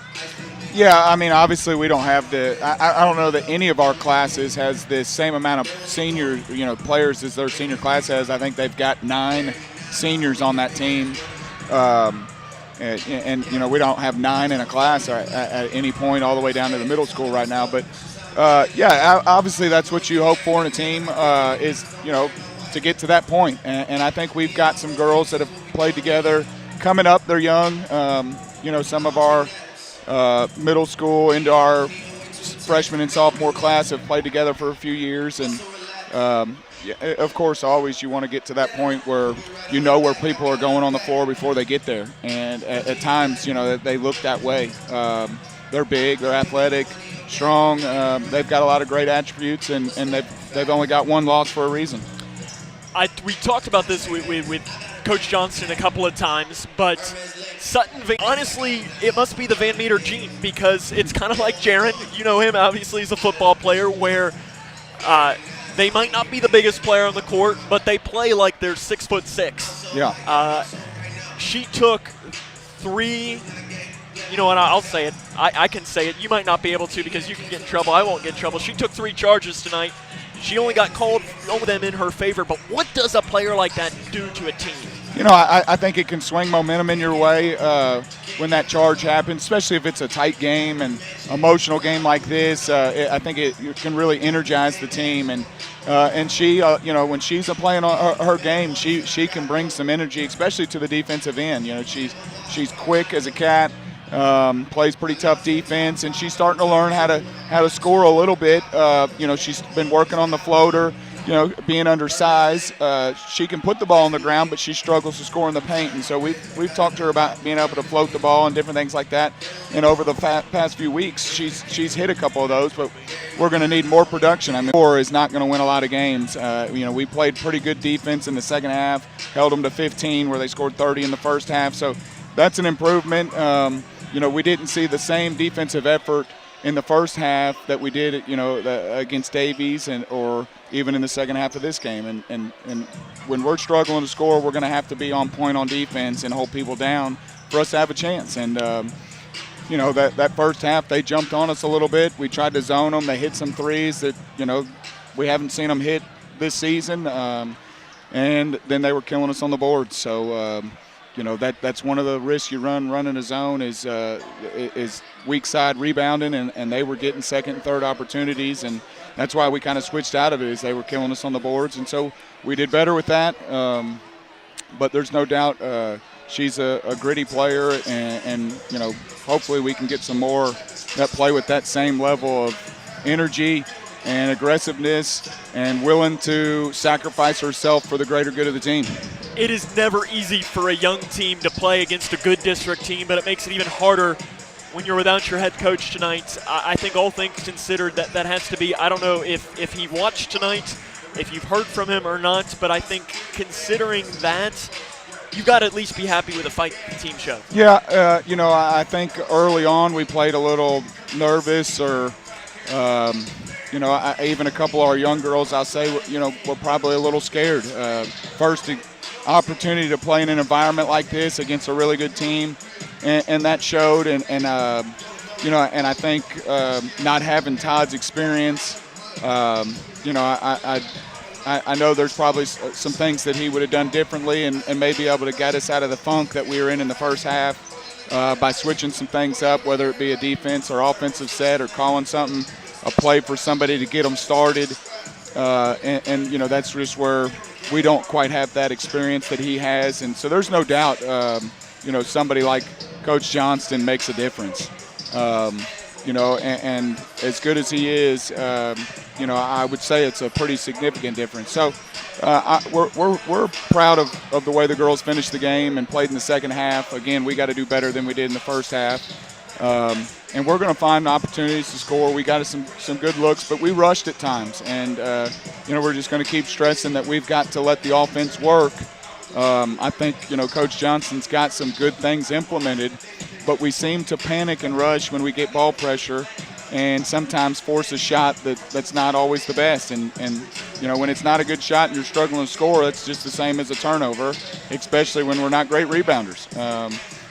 Yeah, I mean, obviously we don't have I don't know that any of our classes has the same amount of senior, players as their senior class has. I think they've got 9 seniors on that team. And we don't have 9 in a class at any point all the way down to the middle school right now. But, obviously that's what you hope for in a team is, to get to that point. And I think we've got some girls that have played together coming up. They're young. Some of our middle school into our freshman and sophomore class have played together for a few years. And, of course, always you want to get to that point where you know where people are going on the floor before they get there. And at times, they look that way. They're big, they're athletic, strong. They've got a lot of great attributes, and they've only got 1 loss for a reason. We talked about this with Coach Johnston a couple of times, but Sutton, honestly, it must be the Van Meter gene, because it's kind of like Jaron. You know him, obviously, he's a football player, where they might not be the biggest player on the court, but they play like they're 6'6". Yeah. She took 3. You know what, I'll say it. I can say it. You might not be able to because you can get in trouble. I won't get in trouble. She took 3 charges tonight. She only got called over them in her favor. But what does a player like that do to a team? I think it can swing momentum in your way when that charge happens, especially if it's a tight game and emotional game like this. I think it can really energize the team. And she, when she's playing on her game, she can bring some energy, especially to the defensive end. She's quick as a cat, plays pretty tough defense, and she's starting to learn how to score a little bit. She's been working on the floater. Being undersized, she can put the ball on the ground, but she struggles to score in the paint. And so we've talked to her about being able to float the ball and different things like that. And over the past few weeks, she's hit a couple of those, but we're going to need more production. I mean, 4 is not going to win a lot of games. We played pretty good defense in the second half, held them to 15, where they scored 30 in the first half. So that's an improvement. We didn't see the same defensive effort in the first half that we did, against Davies or even in the second half of this game. And when we're struggling to score, we're going to have to be on point on defense and hold people down for us to have a chance. And, that first half, they jumped on us a little bit. We tried to zone them. They hit some threes that, we haven't seen them hit this season. And then they were killing us on the board. So, that's one of the risks you run running a zone is weak side rebounding, and they were getting second and third opportunities, and that's why we kind of switched out of it, is they were killing us on the boards, and so we did better with that. But there's no doubt she's a gritty player, and hopefully we can get some more that play with that same level of energy and aggressiveness and willing to sacrifice herself for the greater good of the team. It is never easy for a young team to play against a good district team, but it makes it even harder when you're without your head coach tonight. I think all things considered, that has to be, I don't know if he watched tonight, if you've heard from him or not, but I think considering that, you've got to at least be happy with the fight the team showed. Yeah, I think early on we played a little nervous, or even a couple of our young girls, I'll say, we're probably a little scared. First opportunity to play in an environment like this against a really good team, and that showed. And I think not having Todd's experience, I know there's probably some things that he would have done differently, and may be able to get us out of the funk that we were in the first half by switching some things up, whether it be a defense or offensive set, or calling a play for somebody to get them started. That's just where we don't quite have that experience that he has. And so there's no doubt, somebody like Coach Johnston makes a difference. And as good as he is, I would say it's a pretty significant difference. So we're proud of the way the girls finished the game and played in the second half. Again, we got to do better than we did in the first half. And we're going to find opportunities to score. We got some good looks, but we rushed at times. And, we're just going to keep stressing that we've got to let the offense work. I think, Coach Johnston's got some good things implemented, but we seem to panic and rush when we get ball pressure, and sometimes force a shot that's not always the best. And when it's not a good shot and you're struggling to score, it's just the same as a turnover, especially when we're not great rebounders.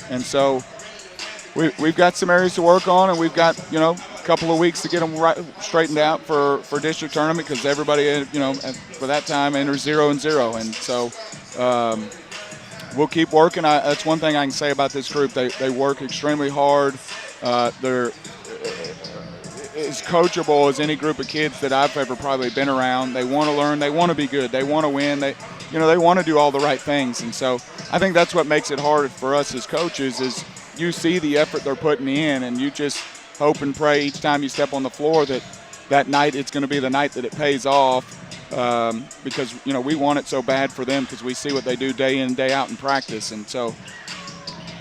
And so we've got some areas to work on, and we've got, a couple of weeks to get them straightened out for district tournament, because everybody, for that time enters 0-0. And so we'll keep working. That's one thing I can say about this group. They work extremely hard. They're as coachable as any group of kids that I've ever probably been around. They want to learn. They want to be good. They want to win. They want to do all the right things. And so I think that's what makes it hard for us as coaches, is you see the effort they're putting in, and you just hope and pray each time you step on the floor that night it's going to be the night that it pays off, because we want it so bad for them, because we see what they do day in, day out in practice. And so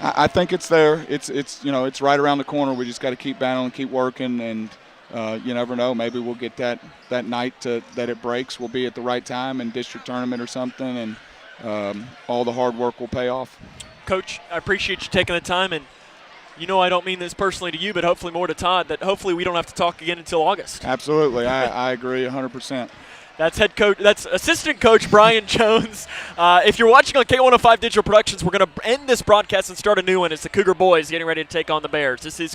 I think it's there. It's right around the corner. We just got to keep battling, keep working, and you never know. Maybe we'll get that night that it breaks. We'll be at the right time in district tournament or something, and all the hard work will pay off. Coach, I appreciate you taking the time, and I don't mean this personally to you, but hopefully more to Todd, that hopefully we don't have to talk again until August. Absolutely. I agree 100%. That's assistant coach Brian Jones. If you're watching on K105 Digital Productions, we're going to end this broadcast and start a new one. It's the Cougar boys getting ready to take on the Bears. This is Cougar